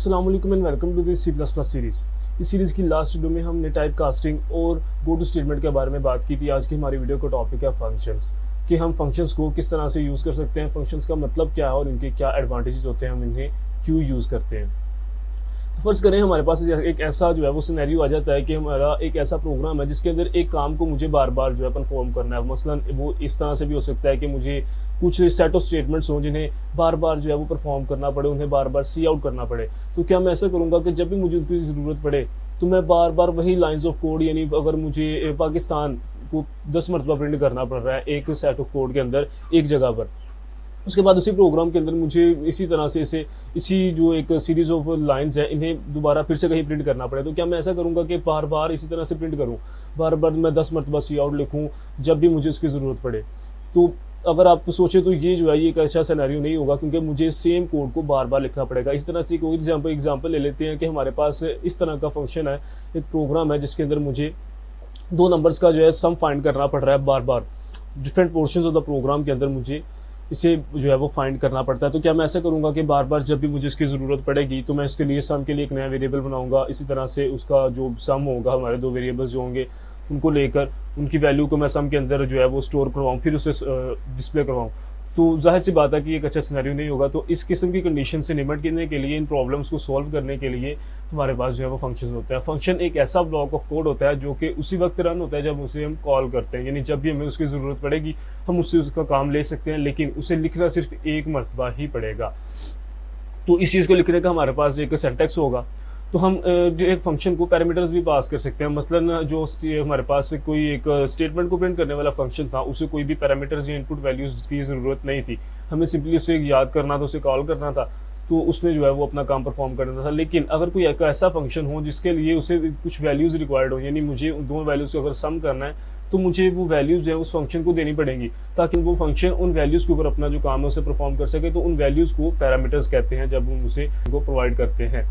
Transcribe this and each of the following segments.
अस्सलाम वालेकुम and welcome to this C++ series. इस सीरीज़ की लास्ट वीडियो में हमने टाइप कास्टिंग और गो टू स्टेटमेंट के बारे में बात की थी। आज की हमारी वीडियो का टॉपिक है फंक्शंस, कि हम फंक्शंस को किस तरह से यूज़ कर सकते हैं, फंक्शंस का मतलब क्या है और इनके क्या एडवांटेजेस होते हैं, हम इन्हें क्यों यूज़ करते हैं। तो फर्ज करें हमारे पास एक ऐसा जो है वो सिनेरियो आ जाता है कि हमारा एक ऐसा प्रोग्राम है जिसके अंदर एक काम को मुझे बार बार जो है परफॉर्म करना है। मसलन वो इस तरह से भी हो सकता है कि मुझे कुछ सेट ऑफ स्टेटमेंट्स हों जिन्हें बार बार जो है वो परफॉर्म करना पड़े, उन्हें बार बार सी आउट करना पड़े। तो क्या मैं ऐसा करूँगा कि जब भी मुझे उसकी ज़रूरत पड़े तो मैं बार बार वही लाइन्स ऑफ कोड, यानी अगर मुझे पाकिस्तान को 10 मरतबा प्रिंट करना पड़ रहा है एक सेट ऑफ कोड के अंदर एक जगह पर, उसके बाद उसी प्रोग्राम के अंदर मुझे इसी तरह से इसी जो एक सीरीज ऑफ लाइंस है इन्हें दोबारा फिर से कहीं प्रिंट करना पड़े, तो क्या मैं ऐसा करूंगा कि बार बार इसी तरह से प्रिंट करूं, बार बार मैं 10 मरतबा सी आउट लिखूं जब भी मुझे उसकी ज़रूरत पड़े। तो अगर आप सोचें तो ये जो है ये एक अच्छा सिनेरियो नहीं होगा, क्योंकि मुझे सेम कोड को बार बार लिखना पड़ेगा। इस तरह से कोई एग्जाम्पल ले लेते हैं कि हमारे पास इस तरह का फंक्शन है, एक प्रोग्राम है जिसके अंदर मुझे दो नंबर्स का जो है सम फाइंड करना पड़ रहा है बार बार। Different portions of the program के अंदर मुझे इसे जो है वो फाइंड करना पड़ता है। तो क्या मैं ऐसा करूंगा कि बार बार जब भी मुझे इसकी ज़रूरत पड़ेगी तो मैं इसके लिए सम के लिए एक नया वेरिएबल बनाऊंगा। इसी तरह से उसका जो सम होगा, हमारे दो वेरिएबल्स जो होंगे उनको लेकर उनकी वैल्यू को मैं सम के अंदर जो है वो स्टोर करवाऊँ, फिर उसे डिस्प्ले करवाऊँ। तो जाहिर सी बात है कि एक अच्छा सिनेरियो नहीं होगा। तो इस किस्म की कंडीशन से निपटने के लिए, इन प्रॉब्लम्स को सॉल्व करने के लिए हमारे पास जो है वो फंक्शन होता है। फंक्शन एक ऐसा ब्लॉक ऑफ कोड होता है जो कि उसी वक्त रन होता है जब उसे हम कॉल करते हैं, यानी जब भी हमें उसकी ज़रूरत पड़ेगी हम उससे उसका काम ले सकते हैं, लेकिन उसे लिखना सिर्फ एक मरतबा ही पड़ेगा। तो इस चीज़ को लिखने का हमारे पास एक सिंटैक्स होगा। तो हम एक फंक्शन को पैरामीटर्स भी पास कर सकते हैं। मसलन जो हमारे पास कोई एक स्टेटमेंट को प्रिंट करने वाला फंक्शन था, उसे कोई भी पैरामीटर्स या इनपुट वैल्यूज़ की ज़रूरत नहीं थी, हमें सिंपली उसे याद करना था, उसे कॉल करना था, तो उसने जो है वो अपना काम परफॉर्म करना था। लेकिन अगर कोई एक ऐसा फंक्शन हो जिसके लिए उसे कुछ वैल्यूज़ रिक्वायर्ड हो, यानी मुझे दो वैल्यूज़ को अगर सम करना है तो मुझे वो वैल्यूज़ जो है उस फंक्शन को देनी पड़ेंगी ताकि वो फंक्शन उन वैल्यूज़ के ऊपर अपना जो काम है उसे परफॉर्म कर सके। तो उन वैल्यूज़ को पैरामीटर्स कहते हैं जब हम उसे प्रोवाइड करते हैं।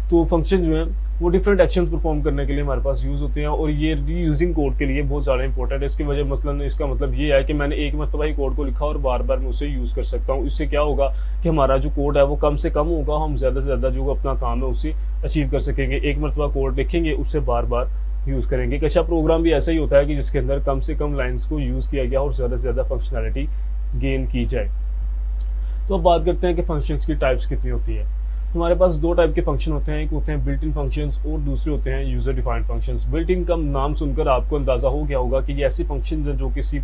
तो फंक्शन जो है वो डिफरेंट एक्शंस परफॉर्म करने के लिए हमारे पास यूज़ होते हैं, और ये रीयूजिंग कोड के लिए बहुत ज़्यादा इंपॉर्टेंट है। इसकी वजह मसलन इसका मतलब ये है कि मैंने एक मरतबा ही कोड को लिखा और बार बार मैं उसे यूज़ कर सकता हूँ। इससे क्या होगा कि हमारा जो कोड है वो कम से कम होगा, हम ज़्यादा से ज़्यादा जो अपना काम है उसे अचीव कर सकेंगे। एक मरतबा कोड लिखेंगे, उससे बार बार यूज़ करेंगे। एक अच्छा प्रोग्राम भी ऐसा ही होता है कि जिसके अंदर कम से कम लाइन्स को यूज़ किया गया और ज़्यादा से ज़्यादा फंक्शनैलिटी गेन की जाए। तो अब बात करते हैं कि फंक्शंस की टाइप्स कितनी होती है। हमारे पास दो टाइप के फंक्शन होते हैं, एक होते हैं बिल्ट इन फंक्शंस और दूसरे होते हैं user defined functions. Built in का नाम सुनकर आपको अंदाजा हो गया होगा कि ये ऐसे फंक्शंस हैं जो कि C++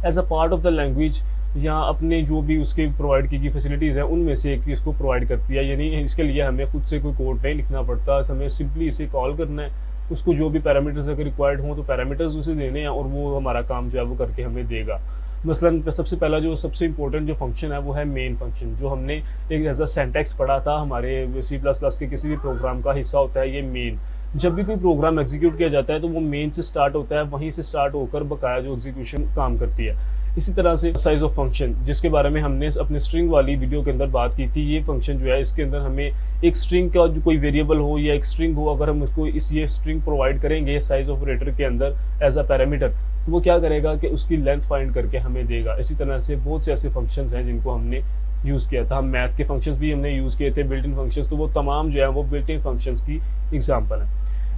as a part of the language या अपने जो भी उसके प्रोवाइड की गई फैसिलिटीज़ हैं उनमें से एक इसको प्रोवाइड करती है। यानी इसके लिए हमें खुद से कोई कोड नहीं लिखना पड़ता, हमें सिंपली इसे कॉल करना है, उसको जो भी पैरामीटर्स अगर रिक्वायर्ड हों तो पैरामीटर्स उसे देने हैं और वो हमारा काम जो है वो करके हमें देगा। मसलन सबसे पहला जो सबसे इंपॉर्टेंट जो फंक्शन है वो है मेन फंक्शन, जो हमने एक एज अ सिंटैक्स पढ़ा था हमारे C++ के किसी भी प्रोग्राम का हिस्सा होता है ये मेन। जब भी कोई प्रोग्राम एग्जीक्यूट किया जाता है तो वो मेन से स्टार्ट होता है, वहीं से स्टार्ट होकर बकाया जो एग्जीक्यूशन काम करती है। इसी तरह से साइज ऑफ फंक्शन, जिसके बारे में हमने अपने स्ट्रिंग वाली वीडियो के अंदर बात की थी, ये फंक्शन जो है इसके अंदर हमें एक स्ट्रिंग का जो कोई वेरिएबल हो या एक स्ट्रिंग हो, अगर हम उसको ये स्ट्रिंग प्रोवाइड करेंगे साइज ऑपरेटर के अंदर एज अ पैरामीटर, तो वो क्या करेगा कि उसकी लेंथ फाइंड करके हमें देगा। इसी तरह से बहुत से ऐसे फंक्शंस हैं जिनको हमने यूज़ किया था। हम मैथ के फंक्शंस भी हमने यूज़ किए थे, बिल्ट इन फंक्शंस, तो वो तमाम जो है वो बिल्ट इन फंक्शंस की एग्जांपल है।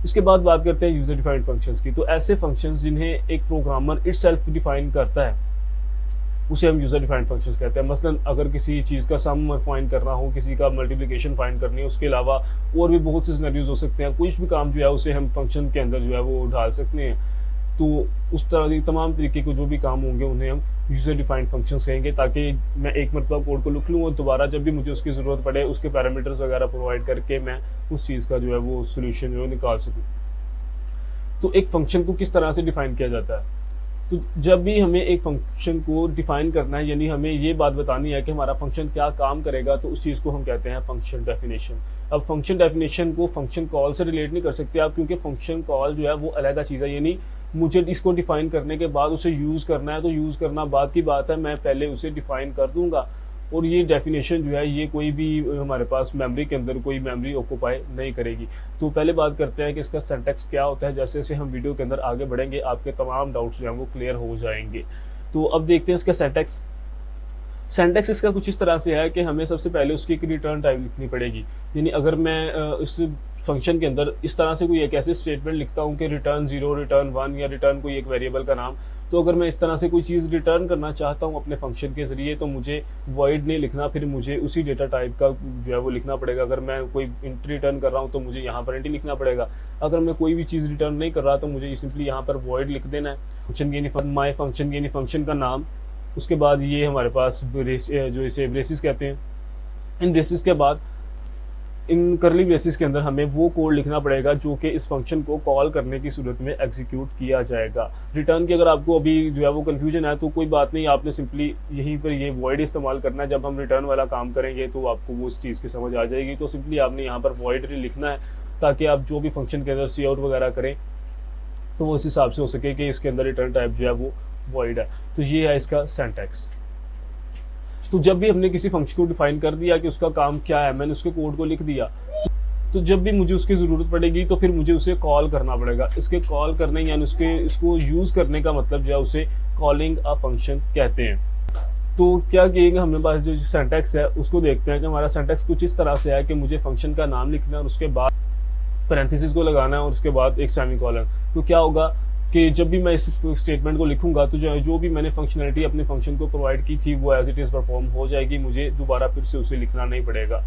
इसके बाद बात करते हैं यूजर डिफाइंड फंक्शंस की। तो ऐसे फंक्शंस जिन्हें एक प्रोग्रामर इटसेल्फ डिफाइन करता है उसे हम यूजर डिफाइंड फंक्शंस कहते हैं। मसलन अगर किसी चीज़ का सम फाइंड करना हो, किसी का मल्टीप्लिकेशन फाइंड करनी है, उसके अलावा और भी बहुत से सिनेरियोज हो सकते हैं, कुछ भी काम जो है उसे हम फंक्शन के अंदर जो है वो डाल सकते हैं। तो उस तरह की तमाम तरीके के जो भी काम होंगे उन्हें हम यूजर डिफाइंड फंक्शंस कहेंगे, ताकि मैं एक मरतबा कोड को लिख लूँ और दोबारा जब भी मुझे उसकी ज़रूरत पड़े उसके पैरामीटर्स वगैरह प्रोवाइड करके मैं उस चीज़ का जो है वो सोल्यूशन जो है निकाल सकूँ। तो एक फंक्शन को किस तरह से डिफाइन किया जाता है? तो जब भी हमें एक फंक्शन को डिफाइन करना है, यानी हमें ये बात बतानी है कि हमारा फंक्शन क्या काम करेगा, तो उस चीज़ को हम कहते हैं फंक्शन डेफिनेशन। अब फंक्शन डेफिनेशन को फंक्शन कॉल से रिलेट नहीं कर सकते आप, क्योंकि फंक्शन कॉल जो है वो अलग चीज़ है। यानी मुझे इसको डिफाइन करने के बाद उसे यूज़ करना है, तो यूज़ करना बाद की बात है, मैं पहले उसे डिफाइन कर दूंगा। और ये डेफिनेशन जो है ये कोई भी हमारे पास मेमोरी के अंदर कोई मेमोरी ऑक्यूपाई नहीं करेगी। तो पहले बात करते हैं कि इसका सिंटैक्स क्या होता है। जैसे जैसे हम वीडियो के अंदर आगे बढ़ेंगे आपके तमाम डाउट्स जो हैं वो क्लियर हो जाएंगे। तो अब देखते हैं इसका सिंटैक्स। सिंटैक्स इसका कुछ इस तरह से है कि हमें सबसे पहले उसकी एक रिटर्न टाइप लिखनी पड़ेगी। यानी अगर मैं इस फंक्शन के अंदर इस तरह से कोई एक ऐसे स्टेटमेंट लिखता हूँ कि रिटर्न 0, रिटर्न 1 या रिटर्न कोई एक वेरिएबल का नाम, तो अगर मैं इस तरह से कोई चीज़ रिटर्न करना चाहता हूँ अपने फंक्शन के ज़रिए, तो मुझे वॉइड नहीं लिखना, फिर मुझे उसी डेटा टाइप का जो है वो लिखना पड़ेगा। अगर मैं कोई इंट रिटर्न कर रहा हूँ तो मुझे यहाँ पर इंट लिखना पड़ेगा। अगर मैं कोई भी चीज़ रिटर्न नहीं कर रहा तो मुझे सिंपली यहाँ पर वॉइड लिख देना है। फंक्शन यानी माई फंक्शन यानी फंक्शन का नाम, उसके बाद ये हमारे पास जो इसे ब्रेसिस कहते हैं। इन ब्रेसिस के बाद इन करली ब्रेसिस के अंदर हमें वो कोड लिखना पड़ेगा जो कि इस फंक्शन को कॉल करने की सूरत में एग्जीक्यूट किया जाएगा। रिटर्न की अगर आपको अभी जो है वो कन्फ्यूजन है तो कोई बात नहीं, आपने सिंपली यहीं पर ये वॉइड इस्तेमाल करना है। जब हम रिटर्न वाला काम करेंगे तो आपको वो उस चीज़ की समझ आ जाएगी। तो सिंपली आपने यहाँ पर वॉइड लिखना है ताकि आप जो भी फंक्शन के अंदर सी आउट वगैरह करें तो वो उस हिसाब से हो सके कि इसके अंदर रिटर्न टाइप जो है वो वॉइड है। तो ये है इसका सिंटैक्स। तो जब भी हमने किसी फंक्शन को डिफाइन कर दिया कि उसका काम क्या है, मैंने उसके कोड को लिख दिया, तो जब भी मुझे उसकी ज़रूरत पड़ेगी तो फिर मुझे उसे कॉल करना पड़ेगा। इसके कॉल करने यानी इसको यूज़ करने का मतलब जो है उसे कॉलिंग अ फंक्शन कहते हैं। तो क्या किएगा, हमें पास जो सिंटैक्स है उसको देखते हैं कि हमारा सिंटैक्स कुछ इस तरह से है कि मुझे फंक्शन का नाम लिखना है और उसके बाद पैरेंथेसिस को लगाना है और उसके बाद एक सेमीकोलन। तो क्या होगा कि जब भी मैं इस स्टेटमेंट को लिखूंगा तो जो भी मैंने फंक्शनलिटी अपने फंक्शन को प्रोवाइड की थी वो एज इट इज़ परफॉर्म हो जाएगी, मुझे दोबारा फिर से उसे लिखना नहीं पड़ेगा।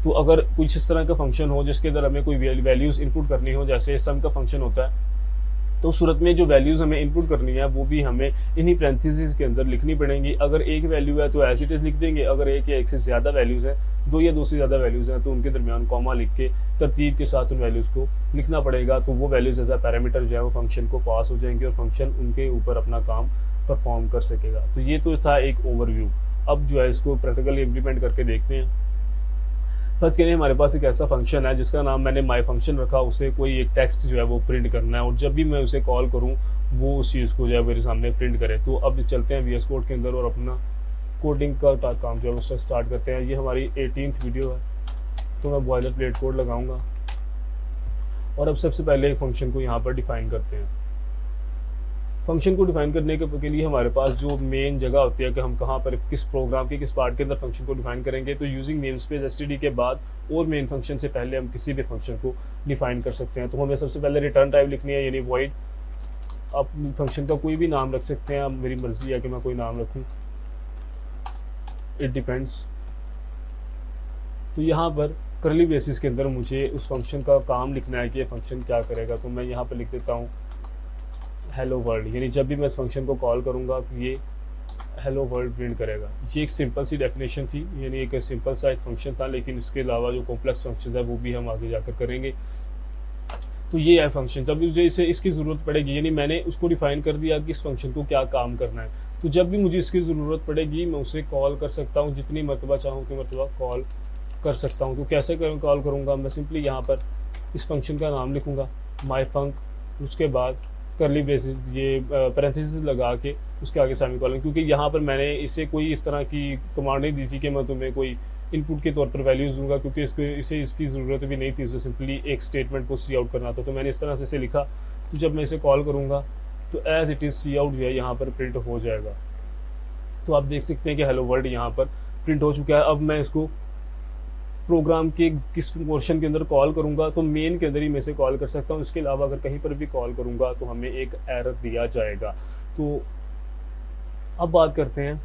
तो अगर कुछ इस तरह का फंक्शन हो जिसके अंदर हमें कोई वैल्यूज़ इनपुट करनी हो, जैसे सम का फंक्शन होता है, तो उस सूरत में जो वैल्यूज़ हमें इनपुट करनी है वो भी हमें इन्हीं पैरेंथेसिस के अंदर लिखनी पड़ेंगी। अगर एक वैल्यू है तो एज इट इज़ लिख देंगे, अगर एक या एक से ज़्यादा वैल्यूज़ है, 2 या 2 से ज़्यादा वैल्यूज़ हैं, तो उनके दरमियान कॉमा लिख के तरतीब के साथ उन वैल्यूज़ को लिखना पड़ेगा। तो वो वैल्यूज़ एज अ पैरामीटर जो है वो फंक्शन को पास हो जाएंगे और फंक्शन उनके ऊपर अपना काम परफॉर्म कर सकेगा। तो ये तो था एक ओवरव्यू। अब जो है इसको प्रैक्टिकली इम्प्लीमेंट करके देखते हैं। फर्स्ट के लिए हमारे पास एक ऐसा फंक्शन है जिसका नाम मैंने माई फंक्शन रखा, उसे कोई एक टेक्स्ट जो है वो प्रिंट करना है और जब भी मैं उसे कॉल करूँ वो उस चीज़ को जो है मेरे सामने प्रिंट करे। तो अब चलते हैं VS कोड के अंदर और अपना कोडिंग का काम जो है वो स्टार्ट करते हैं। ये हमारी 18th वीडियो है, तो मैं बॉयलर प्लेट कोड लगाऊंगा और अब सबसे पहले एक फंक्शन को यहाँ पर डिफाइन करते हैं। फंक्शन को डिफाइन करने के लिए हमारे पास जो मेन जगह होती है कि हम कहाँ पर किस प्रोग्राम के किस पार्ट के अंदर फंक्शन को डिफाइन करेंगे, तो यूजिंग नेम स्पेस एसटीडी के बाद और मेन फंक्शन से पहले हम किसी भी फंक्शन को डिफाइन कर सकते हैं। तो हमें सबसे पहले रिटर्न टाइप लिखनी है यानी वॉइड। आप फंक्शन का कोई भी नाम रख सकते हैं, अब मेरी मर्जी है कि मैं कोई नाम रखूँ, इट डिपेंड्स। तो यहाँ पर करली ब्रेसिस के अंदर मुझे उस फंक्शन का काम लिखना है कि ये फंक्शन क्या करेगा। तो मैं यहाँ पर लिख देता हूँ हेलो वर्ल्ड, यानी जब भी मैं इस फंक्शन को कॉल करूँगा तो ये हेलो वर्ल्ड प्रिंट करेगा। ये एक सिंपल सी डेफिनेशन थी, यानी एक सिंपल सा एक फंक्शन था, लेकिन इसके अलावा जो कॉम्प्लेक्स फंक्शन है वो भी हम आगे जाकर करेंगे। तो ये है फंक्शन। जब भी मुझे इसे इसकी ज़रूरत पड़ेगी, यानी मैंने उसको डिफाइन कर दिया कि इस फंक्शन को क्या काम करना है, तो जब भी मुझे इसकी ज़रूरत पड़ेगी मैं उसे कॉल कर सकता हूँ, जितनी मरतबा चाहूँ उतनी मरतबा कॉल कर सकता हूँ। तो कैसे कॉल करूँगा, मैं सिंपली यहाँ पर इस फंक्शन का नाम लिखूँगा माई फंक, उसके बाद करली ब्रेसिस ये पैरेंथेसिस लगा के उसके आगे सेमीकोलन, क्योंकि यहाँ पर मैंने इसे कोई इस तरह की कमांड नहीं दी थी कि मैं तुम्हें कोई इनपुट के तौर पर वैल्यूज़ दूंगा, क्योंकि इसे इसकी ज़रूरत भी नहीं थी, उसे सिंपली एक स्टेटमेंट को सी आउट करना था। तो मैंने इस तरह से इसे लिखा, तो जब मैं इसे कॉल करूँगा तो as it is cout जो है यहाँ पर प्रिंट हो जाएगा। तो आप देख सकते हैं कि हेलो वर्ल्ड यहाँ पर प्रिंट हो चुका है। अब मैं इसको प्रोग्राम के किस पोर्शन के अंदर कॉल करूंगा तो मेन के अंदर ही मैं इसे कॉल कर सकता हूं। इसके अलावा अगर कहीं पर भी कॉल करूंगा तो हमें एक एरर दिया जाएगा। तो अब बात करते हैं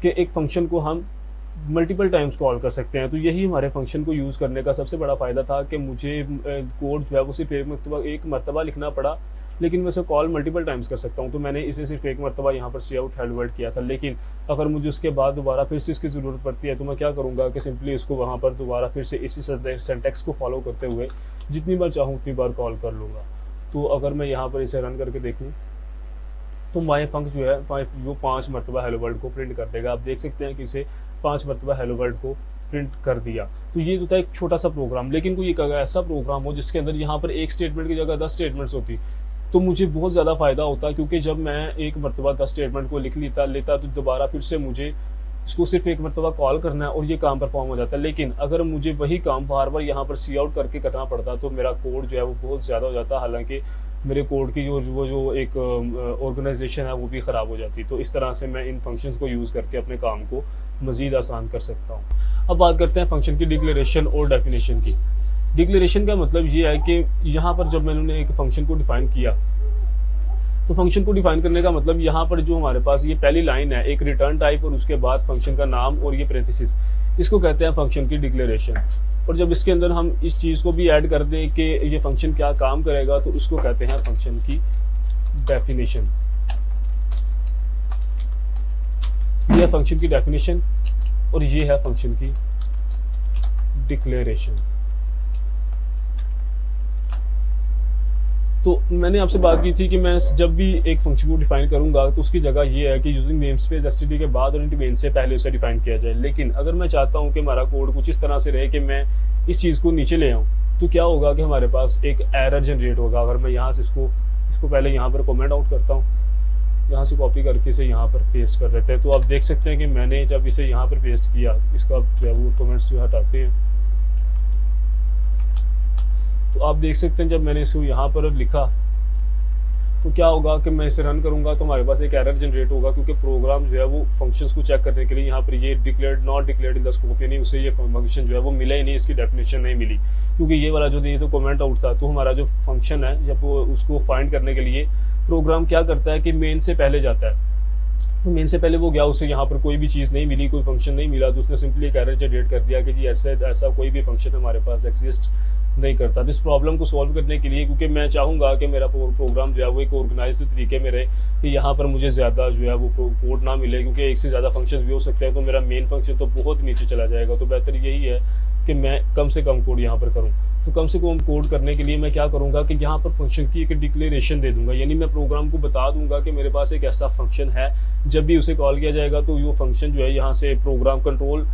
कि एक फंक्शन को हम मल्टीपल टाइम्स कॉल कर सकते हैं। तो यही हमारे फंक्शन को यूज़ करने का सबसे बड़ा फ़ायदा था कि मुझे कोड जो है वो सिर्फ एक मरतबा लिखना पड़ा, लेकिन मैं उसे कॉल मल्टीपल टाइम्स कर सकता हूं। तो मैंने इसे सिर्फ एक मरतबा यहाँ पर सी आउट हेलो वर्ल्ड किया था, लेकिन अगर मुझे उसके बाद दोबारा फिर से इसकी ज़रूरत पड़ती है तो मैं क्या करूँगा कि सिंपली इसको वहाँ पर दोबारा फिर से इसी सिंटैक्स को फॉलो करते हुए जितनी बार चाहूँ उतनी बार कॉल कर लूँगा। तो अगर मैं यहाँ पर इसे रन करके देखूँ तो माई फंक जो है वो 5 मरतबा हेलो वर्ल्ड को प्रिंट कर देगा। आप देख सकते हैं कि इसे 5 मरतबा हेलो वर्ल्ड को प्रिंट कर दिया। तो ये जो था एक छोटा सा प्रोग्राम, लेकिन कोई एक ऐसा प्रोग्राम हो जिसके अंदर यहाँ पर एक स्टेटमेंट की जगह 10 स्टेटमेंट्स होती तो मुझे बहुत ज़्यादा फ़ायदा होता, क्योंकि जब मैं एक मरतबा 10 स्टेटमेंट को लिख लेता तो दोबारा फिर से मुझे इसको सिर्फ एक मरतबा कॉल करना है और ये काम परफॉर्म हो जाता है। लेकिन अगर मुझे वही काम बार बार यहाँ पर सी आउट करके करना पड़ता तो मेरा कोड जो है वो बहुत ज़्यादा हो जाता। हालांकि मेरे कोड की जो एक ऑर्गेनाइजेशन है वो भी ख़राब हो जाती। तो इस तरह से मैं इन फंक्शंस को यूज़ करके अपने काम को मज़ीद आसान कर सकता हूँ। अब बात करते हैं फंक्शन की डिक्लेरेशन और डेफिनेशन की। डिक्लेरेशन का मतलब ये है कि यहाँ पर जब मैंने एक फंक्शन को डिफाइन किया, तो फंक्शन को डिफाइन करने का मतलब यहाँ पर जो हमारे पास ये पहली लाइन है, एक रिटर्न टाइप और उसके बाद फंक्शन का नाम और ये पैरेंथेसिस, इसको कहते हैं फंक्शन की डिक्लेरेशन। और जब इसके अंदर हम इस चीज़ को भी ऐड कर दें कि ये फंक्शन क्या काम करेगा, तो उसको कहते हैं फंक्शन की डेफिनेशन। ये है फंक्शन की डेफिनेशन और ये है फंक्शन की डिक्लेरेशन। तो मैंने आपसे बात की थी कि मैं जब भी एक फंक्शन को डिफाइन करूंगा तो उसकी जगह ये है कि यूजिंग नेम स्पेस एसटीडी के बाद और मेन से पहले उसे डिफाइन किया जाए। लेकिन अगर मैं चाहता हूं कि हमारा कोड कुछ इस तरह से रहे कि मैं इस चीज़ को नीचे ले आऊं, तो क्या होगा कि हमारे पास एक एरर जनरेट होगा। अगर मैं यहाँ से इसको पहले यहाँ पर कमेंट आउट करता हूँ, यहाँ से कॉपी करके इसे यहाँ पर पेस्ट कर लेते हैं, तो आप देख सकते हैं कि मैंने जब इसे यहाँ पर पेस्ट किया, इसका जो है वो कमेंट्स जो हटाते हैं, तो आप देख सकते हैं जब मैंने इसको यहाँ पर लिखा तो क्या होगा कि मैं इसे रन करूंगा तो हमारे पास एक एरर जनरेट होगा, क्योंकि प्रोग्राम जो है वो फंक्शंस को चेक करने के लिए यहाँ पर ये declared not declared in the scope, यानी उसे ये फंक्शन जो है वो मिला ही नहीं, इसकी डेफिनेशन नहीं मिली। क्योंकि ये वाला जो ये तो कमेंट आउट था, तो हमारा जो फंक्शन है जब वो उसको फाइंड करने के लिए प्रोग्राम क्या करता है कि मेन से पहले जाता है। तो मेन से पहले वो गया, उसे यहाँ पर कोई भी चीज़ नहीं मिली, कोई फंक्शन नहीं मिला, तो उसने सिंपली एक एरर जनरेट कर दिया कि जी ऐसा कोई भी फंक्शन हमारे पास एग्जिस्ट नहीं करता। तो इस प्रॉब्लम को सॉल्व करने के लिए, क्योंकि मैं चाहूँगा कि मेरा प्रोग्राम जो है वो एक ऑर्गेनाइज्ड तरीके में रहे, कि यहाँ पर मुझे ज़्यादा जो है वो कोड ना मिले, क्योंकि एक से ज़्यादा फंक्शन भी हो सकते हैं, तो मेरा मेन फंक्शन तो बहुत नीचे चला जाएगा। तो बेहतर यही है कि मैं कम से कम कोड यहाँ पर करूँ। तो कम से कम कोड करने के लिए मैं क्या करूँगा कि यहाँ पर फंक्शन की एक डिक्लेरेशन दे दूंगा, यानी मैं प्रोग्राम को बता दूंगा कि मेरे पास एक ऐसा फंक्शन है, जब भी उसे कॉल किया जाएगा तो वो फंक्शन जो है यहाँ से प्रोग्राम कंट्रोल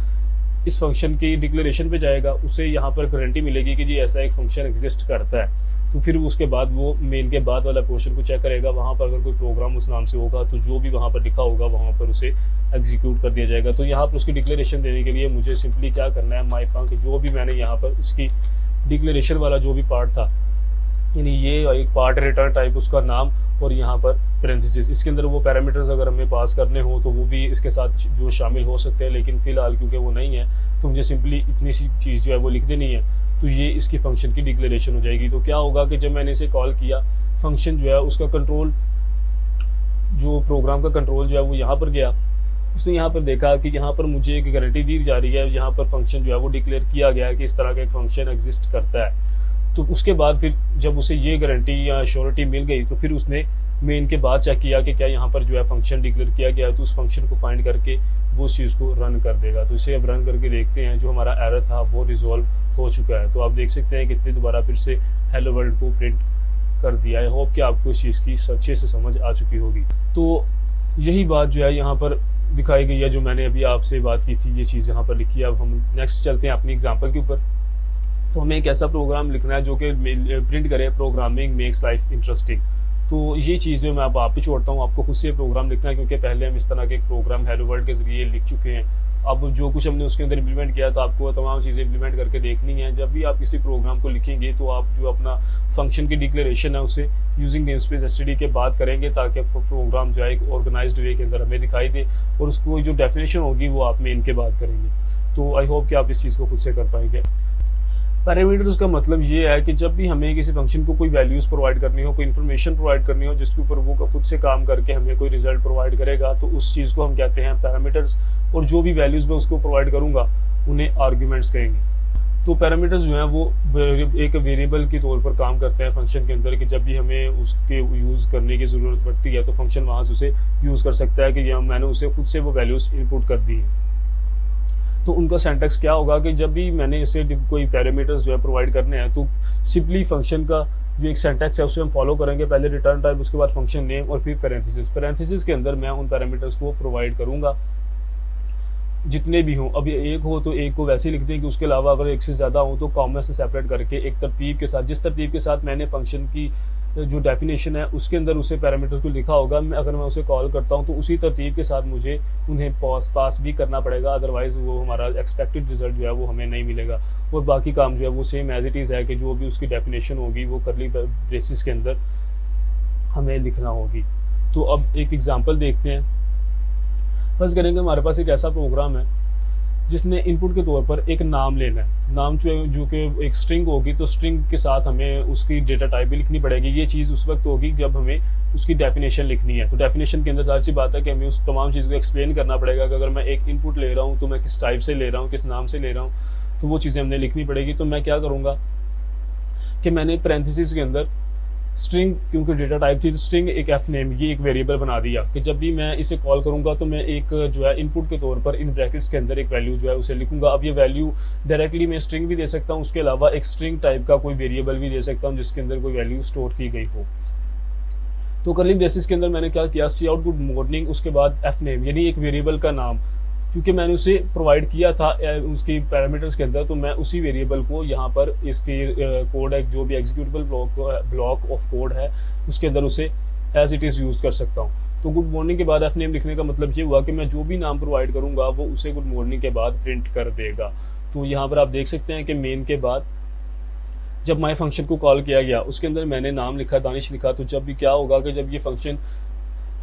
इस फंक्शन की डिक्लेरेशन पे जाएगा, उसे यहाँ पर गारंटी मिलेगी कि जी ऐसा एक फंक्शन एग्जिस्ट करता है। तो फिर उसके बाद वो मेन के बाद वाला पोर्शन को चेक करेगा, वहाँ पर अगर कोई प्रोग्राम उस नाम से होगा तो जो भी वहाँ पर लिखा होगा वहाँ पर उसे एग्जीक्यूट कर दिया जाएगा। तो यहाँ पर उसकी डिक्लेरेशन देने के लिए मुझे सिंपली क्या करना है, माई फंक जो भी मैंने यहाँ पर इसकी डिक्लेरेशन वाला जो भी पार्ट था, यानी ये एक पार्ट रिटर्न टाइप उसका नाम और यहाँ पर पैरेंथेसिस, इसके अंदर वो पैरामीटर्स अगर हमें पास करने हो तो वो भी इसके साथ जो शामिल हो सकते हैं, लेकिन फिलहाल क्योंकि वो नहीं है तो मुझे सिंपली इतनी सी चीज़ जो है वो लिख देनी है। तो ये इसकी फंक्शन की डिक्लेरेशन हो जाएगी। तो क्या होगा कि जब मैंने इसे कॉल किया, फंक्शन जो है उसका कंट्रोल, जो प्रोग्राम का कंट्रोल जो है वो यहाँ पर गया, उसने यहाँ पर देखा कि यहाँ पर मुझे एक गारंटी दी जा रही है, यहाँ पर फंक्शन जो है वो डिक्लेयर किया गया है कि इस तरह का एक फंक्शन एग्जिस्ट करता है। तो उसके बाद फिर जब उसे ये गारंटी या श्योरिटी मिल गई, तो फिर उसने मेन के बाद चेक किया कि क्या यहाँ पर जो है फंक्शन डिक्लेयर किया गया है, तो उस फंक्शन को फाइंड करके वो उस चीज़ को रन कर देगा। तो इसे अब रन करके देखते हैं, जो हमारा एरर था वो रिजॉल्व हो चुका है। तो आप देख सकते हैं कि इसने दोबारा फिर से हेलो वर्ल्ड को प्रिंट कर दिया है। होप कि आपको इस चीज़ की अच्छे से समझ आ चुकी होगी। तो यही बात जो है यहाँ पर दिखाई गई है, जो मैंने अभी आपसे बात की थी, ये चीज़ यहाँ पर लिखी है। अब हम नेक्स्ट चलते हैं अपनी एग्जाम्पल के ऊपर। तो हमें एक ऐसा प्रोग्राम लिखना है जो कि प्रिंट करे प्रोग्रामिंग मेक्स लाइफ इंटरेस्टिंग। तो ये चीज़ें मैं अब आप ही छोड़ता हूँ, आपको खुद से प्रोग्राम लिखना है, क्योंकि पहले हम इस तरह के एक प्रोग्राम हेलो वर्ल्ड के जरिए लिख चुके हैं। अब जो कुछ हमने उसके अंदर इम्प्लीमेंट किया, तो आपको तमाम चीज़ें इम्प्लीमेंट करके देखनी है। जब भी आप किसी प्रोग्राम को लिखेंगे तो आप जो अपना फंक्शन की डिक्लेरेशन है उसे यूजिंग नेमस्पेस एसटीडी के बाद करेंगे, ताकि प्रोग्राम जो है एक ऑर्गेनाइज्ड वे के अंदर हमें दिखाई दे, और उसको जो डेफिनेशन होगी वो आप मेन के बाद करेंगे। तो आई होप कि आप इस चीज़ को खुद से कर पाएंगे। पैरामीटर्स का मतलब ये है कि जब भी हमें किसी फंक्शन को कोई वैल्यूज़ प्रोवाइड करनी हो, कोई इन्फॉर्मेशन प्रोवाइड करनी हो, जिसके ऊपर वो खुद से काम करके हमें कोई रिजल्ट प्रोवाइड करेगा, तो उस चीज़ को हम कहते हैं पैरामीटर्स। और जो भी वैल्यूज़ मैं उसको प्रोवाइड करूँगा उन्हें आर्ग्यूमेंट्स कहेंगे। तो पैरामीटर्स जो हैं वो एक वेरिएबल के तौर पर काम करते हैं फंक्शन के अंदर, कि जब भी हमें उसके यूज़ करने की ज़रूरत पड़ती है तो फंक्शन वहाँ से उसे यूज़ कर सकता है कि मैंने उसे खुद से वो वैल्यूज़ इनपुट कर दी है। तो उनका सिंटैक्स क्या होगा कि जब भी मैंने इसे कोई पैरामीटर्स जो है प्रोवाइड करने हैं, तो सिंपली फंक्शन का जो एक सिंटैक्स है उसे हम फॉलो करेंगे। पहले रिटर्न टाइप, उसके बाद फंक्शन नेम और फिर पैरेंथेसिस के अंदर मैं उन पैरामीटर्स को प्रोवाइड करूंगा जितने भी हों। अब एक हो तो एक को वैसे लिख दें कि उसके अलावा अगर एक से ज़्यादा हो तो कॉमा से सेपरेट करके एक तरतीब के साथ, जिस तरतीब के साथ मैंने फंक्शन की जो डेफिनेशन है उसके अंदर उसे पैरामीटर्स को लिखा होगा, अगर मैं उसे कॉल करता हूं तो उसी तरतीब के साथ मुझे उन्हें पास भी करना पड़ेगा, अदरवाइज वो हमारा एक्सपेक्टेड रिजल्ट जो है वो हमें नहीं मिलेगा। और बाकी काम जो है वो सेम एज इट इज़ है कि जो भी उसकी डेफिनेशन होगी वो करली ब्रेसिस के अंदर हमें लिखना होगी। तो अब एक एग्जांपल देखते हैं। फर्ज करें कि हमारे पास एक ऐसा प्रोग्राम है जिसने इनपुट के तौर पर एक नाम लेना है, नाम जो कि एक स्ट्रिंग होगी, तो स्ट्रिंग के साथ हमें उसकी डेटा टाइप भी लिखनी पड़ेगी। ये चीज़ उस वक्त होगी जब हमें उसकी डेफिनेशन लिखनी है। तो डेफिनेशन के अंदर सारी सी बात है कि हमें उस तमाम चीज़ को एक्सप्लेन करना पड़ेगा कि अगर मैं एक इनपुट ले रहा हूँ तो मैं किस टाइप से ले रहा हूँ, किस नाम से ले रहा हूँ, तो वो चीज़ें हमने लिखनी पड़ेगी। तो मैं क्या करूँगा कि मैंने पैरेंथेसिस के अंदर स्ट्रिंग, क्योंकि डेटा टाइप थी, तो स्ट्रिंग एक एफ नेम, ये एक वेरिएबल बना दिया कि जब भी मैं इसे कॉल करूंगा तो मैं एक जो है इनपुट के तौर पर इन ब्रैकेट्स के अंदर एक वैल्यू जो है उसे लिखूंगा। अब ये वैल्यू डायरेक्टली मैं स्ट्रिंग भी दे सकता हूँ, उसके अलावा एक स्ट्रिंग टाइप का कोई वेरिएबल भी दे सकता हूँ जिसके अंदर कोई वैल्यू स्टोर की गई हो। तो कर्ली ब्रेसेस के अंदर मैंने क्या किया, सी आउट गुड मॉर्निंग, उसके बाद एफ नेम यानी एक वेरिएबल का नाम, क्योंकि मैंने उसे प्रोवाइड किया था उसके पैरामीटर्स के अंदर, तो मैं उसी वेरिएबल को यहाँ पर इसके कोड है, जो भी एग्जीक्यूटेबल ब्लॉक ऑफ कोड है उसके अंदर उसे एज इट इज़ यूज़ कर सकता हूँ। तो गुड मॉर्निंग के बाद एफ नेम लिखने का मतलब ये हुआ कि मैं जो भी नाम प्रोवाइड करूँगा वो उसे गुड मॉर्निंग के बाद प्रिंट कर देगा। तो यहाँ पर आप देख सकते हैं कि मेन के बाद जब माई फंक्शन को कॉल किया गया उसके अंदर मैंने नाम लिखा, दानिश लिखा, तो जब भी क्या होगा कि जब ये फंक्शन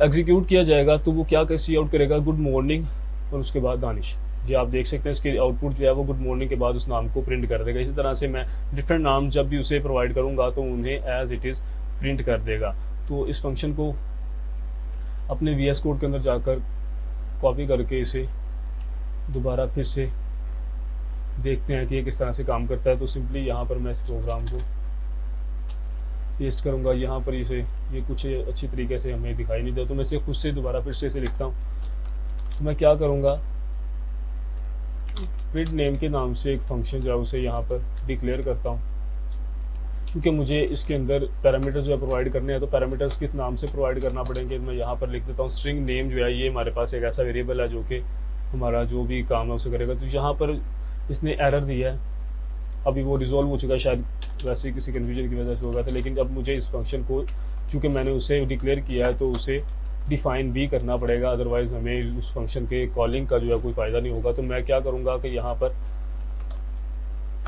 एग्जीक्यूट किया जाएगा तो वो क्या सी आउट करेगा, गुड मॉर्निंग और उसके बाद दानिश। जी आप देख सकते हैं इसके आउटपुट जो है वो गुड मॉर्निंग के बाद उस नाम को प्रिंट कर देगा। इसी तरह से मैं डिफरेंट नाम जब भी उसे प्रोवाइड करूंगा तो उन्हें एज इट इज़ प्रिंट कर देगा। तो इस फंक्शन को अपने VS कोड के अंदर जाकर कॉपी करके इसे दोबारा फिर से देखते हैं कि ये किस तरह से काम करता है। तो सिंपली यहाँ पर मैं इस प्रोग्राम को पेस्ट करूँगा, यहाँ पर इसे ये कुछ अच्छी तरीके से हमें दिखाई नहीं देता, तो मैं इसे खुद से दोबारा फिर से इसे लिखता हूँ। तो मैं क्या करूँगा, प्रिंट नेम के नाम से एक फंक्शन जो है उसे यहाँ पर डिक्लेयर करता हूँ, क्योंकि मुझे इसके अंदर पैरामीटर्स जो है प्रोवाइड करने हैं, तो पैरामीटर्स किस नाम से प्रोवाइड करना पड़ेंगे। मैं यहाँ पर लिख देता हूँ स्ट्रिंग नेम जो है ये हमारे पास एक ऐसा वेरिएबल है जो कि हमारा जो भी काम है उसे करेगा। तो यहाँ पर इसने एरर दिया है, अभी वो रिजॉल्व हो चुका है, शायद वैसे किसी कन्फ्यूजन की वजह से हो गया था, लेकिन अब मुझे इस फंक्शन को चूँकि मैंने उसे डिक्लेयर किया है तो उसे डिफ़ाइन भी करना पड़ेगा, अदरवाइज़ हमें उस फंक्शन के कॉलिंग का जो है कोई फ़ायदा नहीं होगा। तो मैं क्या करूँगा कि यहाँ पर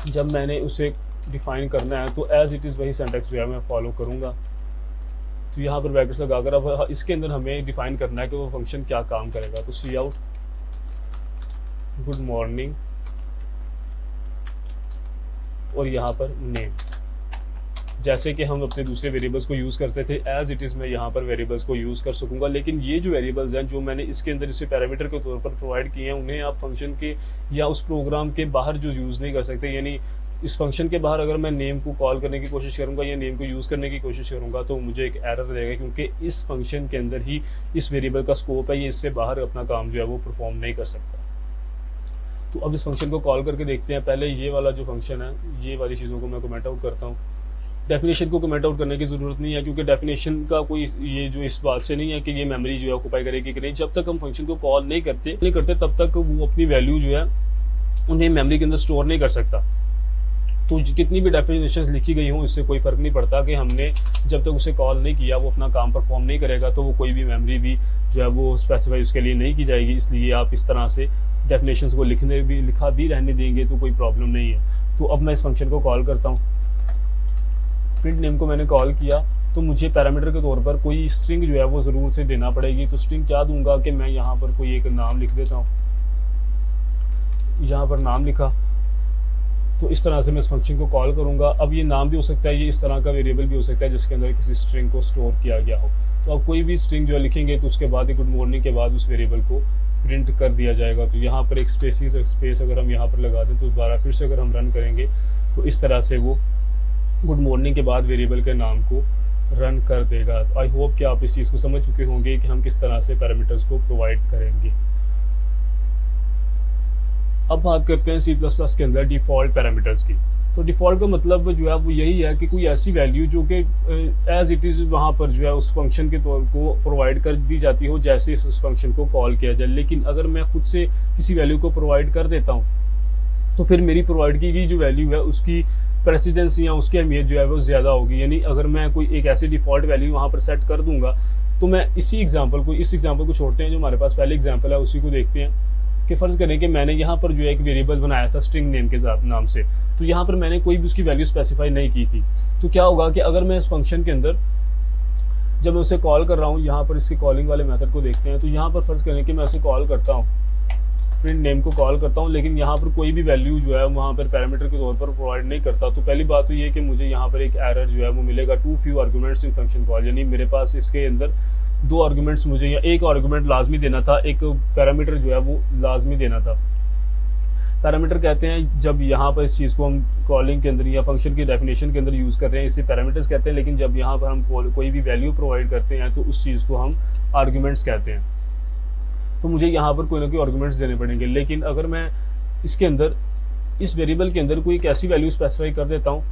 जब मैंने उसे डिफ़ाइन करना है तो एज इट इज़ वही सिंटैक्स जो है मैं फॉलो करूँगा। तो यहाँ पर ब्रैकेट्स लगाकर अब इसके अंदर हमें डिफ़ाइन करना है कि वो फंक्शन क्या काम करेगा। तो सी आउट गुड मॉर्निंग और यहाँ पर नेम, जैसे कि हम अपने दूसरे वेरिएबल्स को यूज़ करते थे एज इट इज़ मैं यहाँ पर वेरिएबल्स को यूज़ कर सकूँगा। लेकिन ये जो वेरिएबल्स हैं जो मैंने इसके अंदर इसे पैरामीटर के तौर पर प्रोवाइड किए हैं उन्हें आप फंक्शन के या उस प्रोग्राम के बाहर जो यूज़ नहीं कर सकते। यानी इस फंक्शन के बाहर अगर मैं नेम को कॉल करने की कोशिश करूँगा या नेम को यूज़ करने की कोशिश करूँगा तो मुझे एक एरर देगा, क्योंकि इस फंक्शन के अंदर ही इस वेरिएबल का स्कोप है, ये इससे बाहर अपना काम जो है वो परफॉर्म नहीं कर सकता। तो अब इस फंक्शन को कॉल करके देखते हैं। पहले ये वाला जो फंक्शन है ये वाली चीज़ों को मैं कमेंट आउट करता हूँ। डेफिनेशन को कमेंट आउट करने की ज़रूरत नहीं है, क्योंकि डेफिनेशन का कोई ये जो इस बात से नहीं है कि ये मेमोरी जो है ऑक्यूपाई करेगी कि नहीं। जब तक हम फंक्शन को कॉल नहीं करते तब तक वो अपनी वैल्यू जो है उन्हें मेमोरी के अंदर स्टोर नहीं कर सकता। तो कितनी भी डेफिनेशन लिखी गई हों इससे कोई फ़र्क नहीं पड़ता कि हमने जब तक उसे कॉल नहीं किया वो अपना काम परफॉर्म नहीं करेगा, तो वो कोई भी मेमोरी भी जो है वो स्पेसिफाई उसके लिए नहीं की जाएगी। इसलिए आप इस तरह से डेफिनेशंस को लिखा भी रहने देंगे तो कोई प्रॉब्लम नहीं है। तो अब मैं इस फंक्शन को कॉल करता हूँ। प्रिंट नेम को मैंने कॉल किया तो मुझे पैरामीटर के तौर पर कोई स्ट्रिंग जो है वो ज़रूर से देना पड़ेगी। तो स्ट्रिंग क्या दूंगा कि मैं यहाँ पर कोई एक नाम लिख देता हूँ, यहाँ पर नाम लिखा। तो इस तरह से मैं इस फंक्शन को कॉल करूँगा। अब ये नाम भी हो सकता है, ये इस तरह का वेरिएबल भी हो सकता है जिसके अंदर किसी स्ट्रिंग को स्टोर किया गया हो। तो अब कोई भी स्ट्रिंग जो है लिखेंगे तो उसके बाद गुड मॉर्निंग के बाद उस वेरिएबल को प्रिंट कर दिया जाएगा। तो यहाँ पर एक स्पेस अगर हम यहाँ पर लगा दें तो दोबारा फिर से अगर हम रन करेंगे तो इस तरह से वो गुड मॉर्निंग के बाद वेरिएबल के नाम को रन कर देगा। आई होप कि आप इस चीज़ को समझ चुके होंगे कि हम किस तरह से पैरामीटर्स को प्रोवाइड करेंगे। अब बात करते हैं C++ के अंदर डिफ़ॉल्ट पैरामीटर्स की। तो डिफ़ॉल्ट का मतलब जो है वो यही है कि कोई ऐसी वैल्यू जो कि एज इट इज़ वहाँ पर जो है उस फंक्शन के तौर को प्रोवाइड कर दी जाती हो जैसे इस फंक्शन को कॉल किया जाए। लेकिन अगर मैं खुद से किसी वैल्यू को प्रोवाइड कर देता हूँ तो फिर मेरी प्रोवाइड की गई जो वैल्यू है उसकी प्रेसिडेंस या उसकी अहमियत जो है वो ज़्यादा होगी। यानी अगर मैं कोई एक ऐसी डिफ़ॉल्ट वैल्यू वहाँ पर सेट कर दूंगा तो मैं इस एग्जाम्पल को छोड़ते हैं, जो हमारे पास पहले एग्जाम्पल है उसी को देखते हैं कि फ़र्ज़ करें कि मैंने यहाँ पर जो है एक वेरिएबल बनाया था स्ट्रिंग नेम के नाम से। तो यहाँ पर मैंने कोई भी उसकी वैल्यू स्पेसिफाई नहीं की थी। तो क्या होगा कि अगर मैं इस फंक्शन के अंदर जब मैं उसे कॉल कर रहा हूँ, यहाँ पर इसके कॉलिंग वाले मेथड को देखते हैं। तो यहाँ पर फर्ज करें कि मैं उसे कॉल करता हूँ, प्रिंट नेम को कॉल करता हूँ, लेकिन यहाँ पर कोई भी वैल्यू जो है वहाँ पर पैरामीटर के तौर पर प्रोवाइड नहीं करता। तो पहली बात तो ये कि मुझे यहाँ पर एक एरर जो है वो मिलेगा, too few arguments in function call, यानी मेरे पास इसके अंदर 2 आर्गूमेंट्स मुझे या एक आर्गूमेंट लाजमी देना था, एक पैरामीटर जो है वो लाजमी देना था। पैरामीटर कहते हैं जब यहाँ पर इस चीज़ को हम कॉलिंग के अंदर या फंक्शन की डेफिनेशन के अंदर यूज़ कर रहे हैं, इसे पैरामीटर्स कहते हैं। लेकिन जब यहाँ पर हम कोई भी वैल्यू प्रोवाइड करते हैं तो उस चीज़ को हम आर्गूमेंट्स कहते हैं। तो मुझे यहाँ पर कोई ना कोई आर्गूमेंट्स देने पड़ेंगे। लेकिन अगर मैं इसके अंदर इस वेरिएबल के अंदर कोई एक ऐसी वैल्यू स्पेसिफाई कर देता हूँ,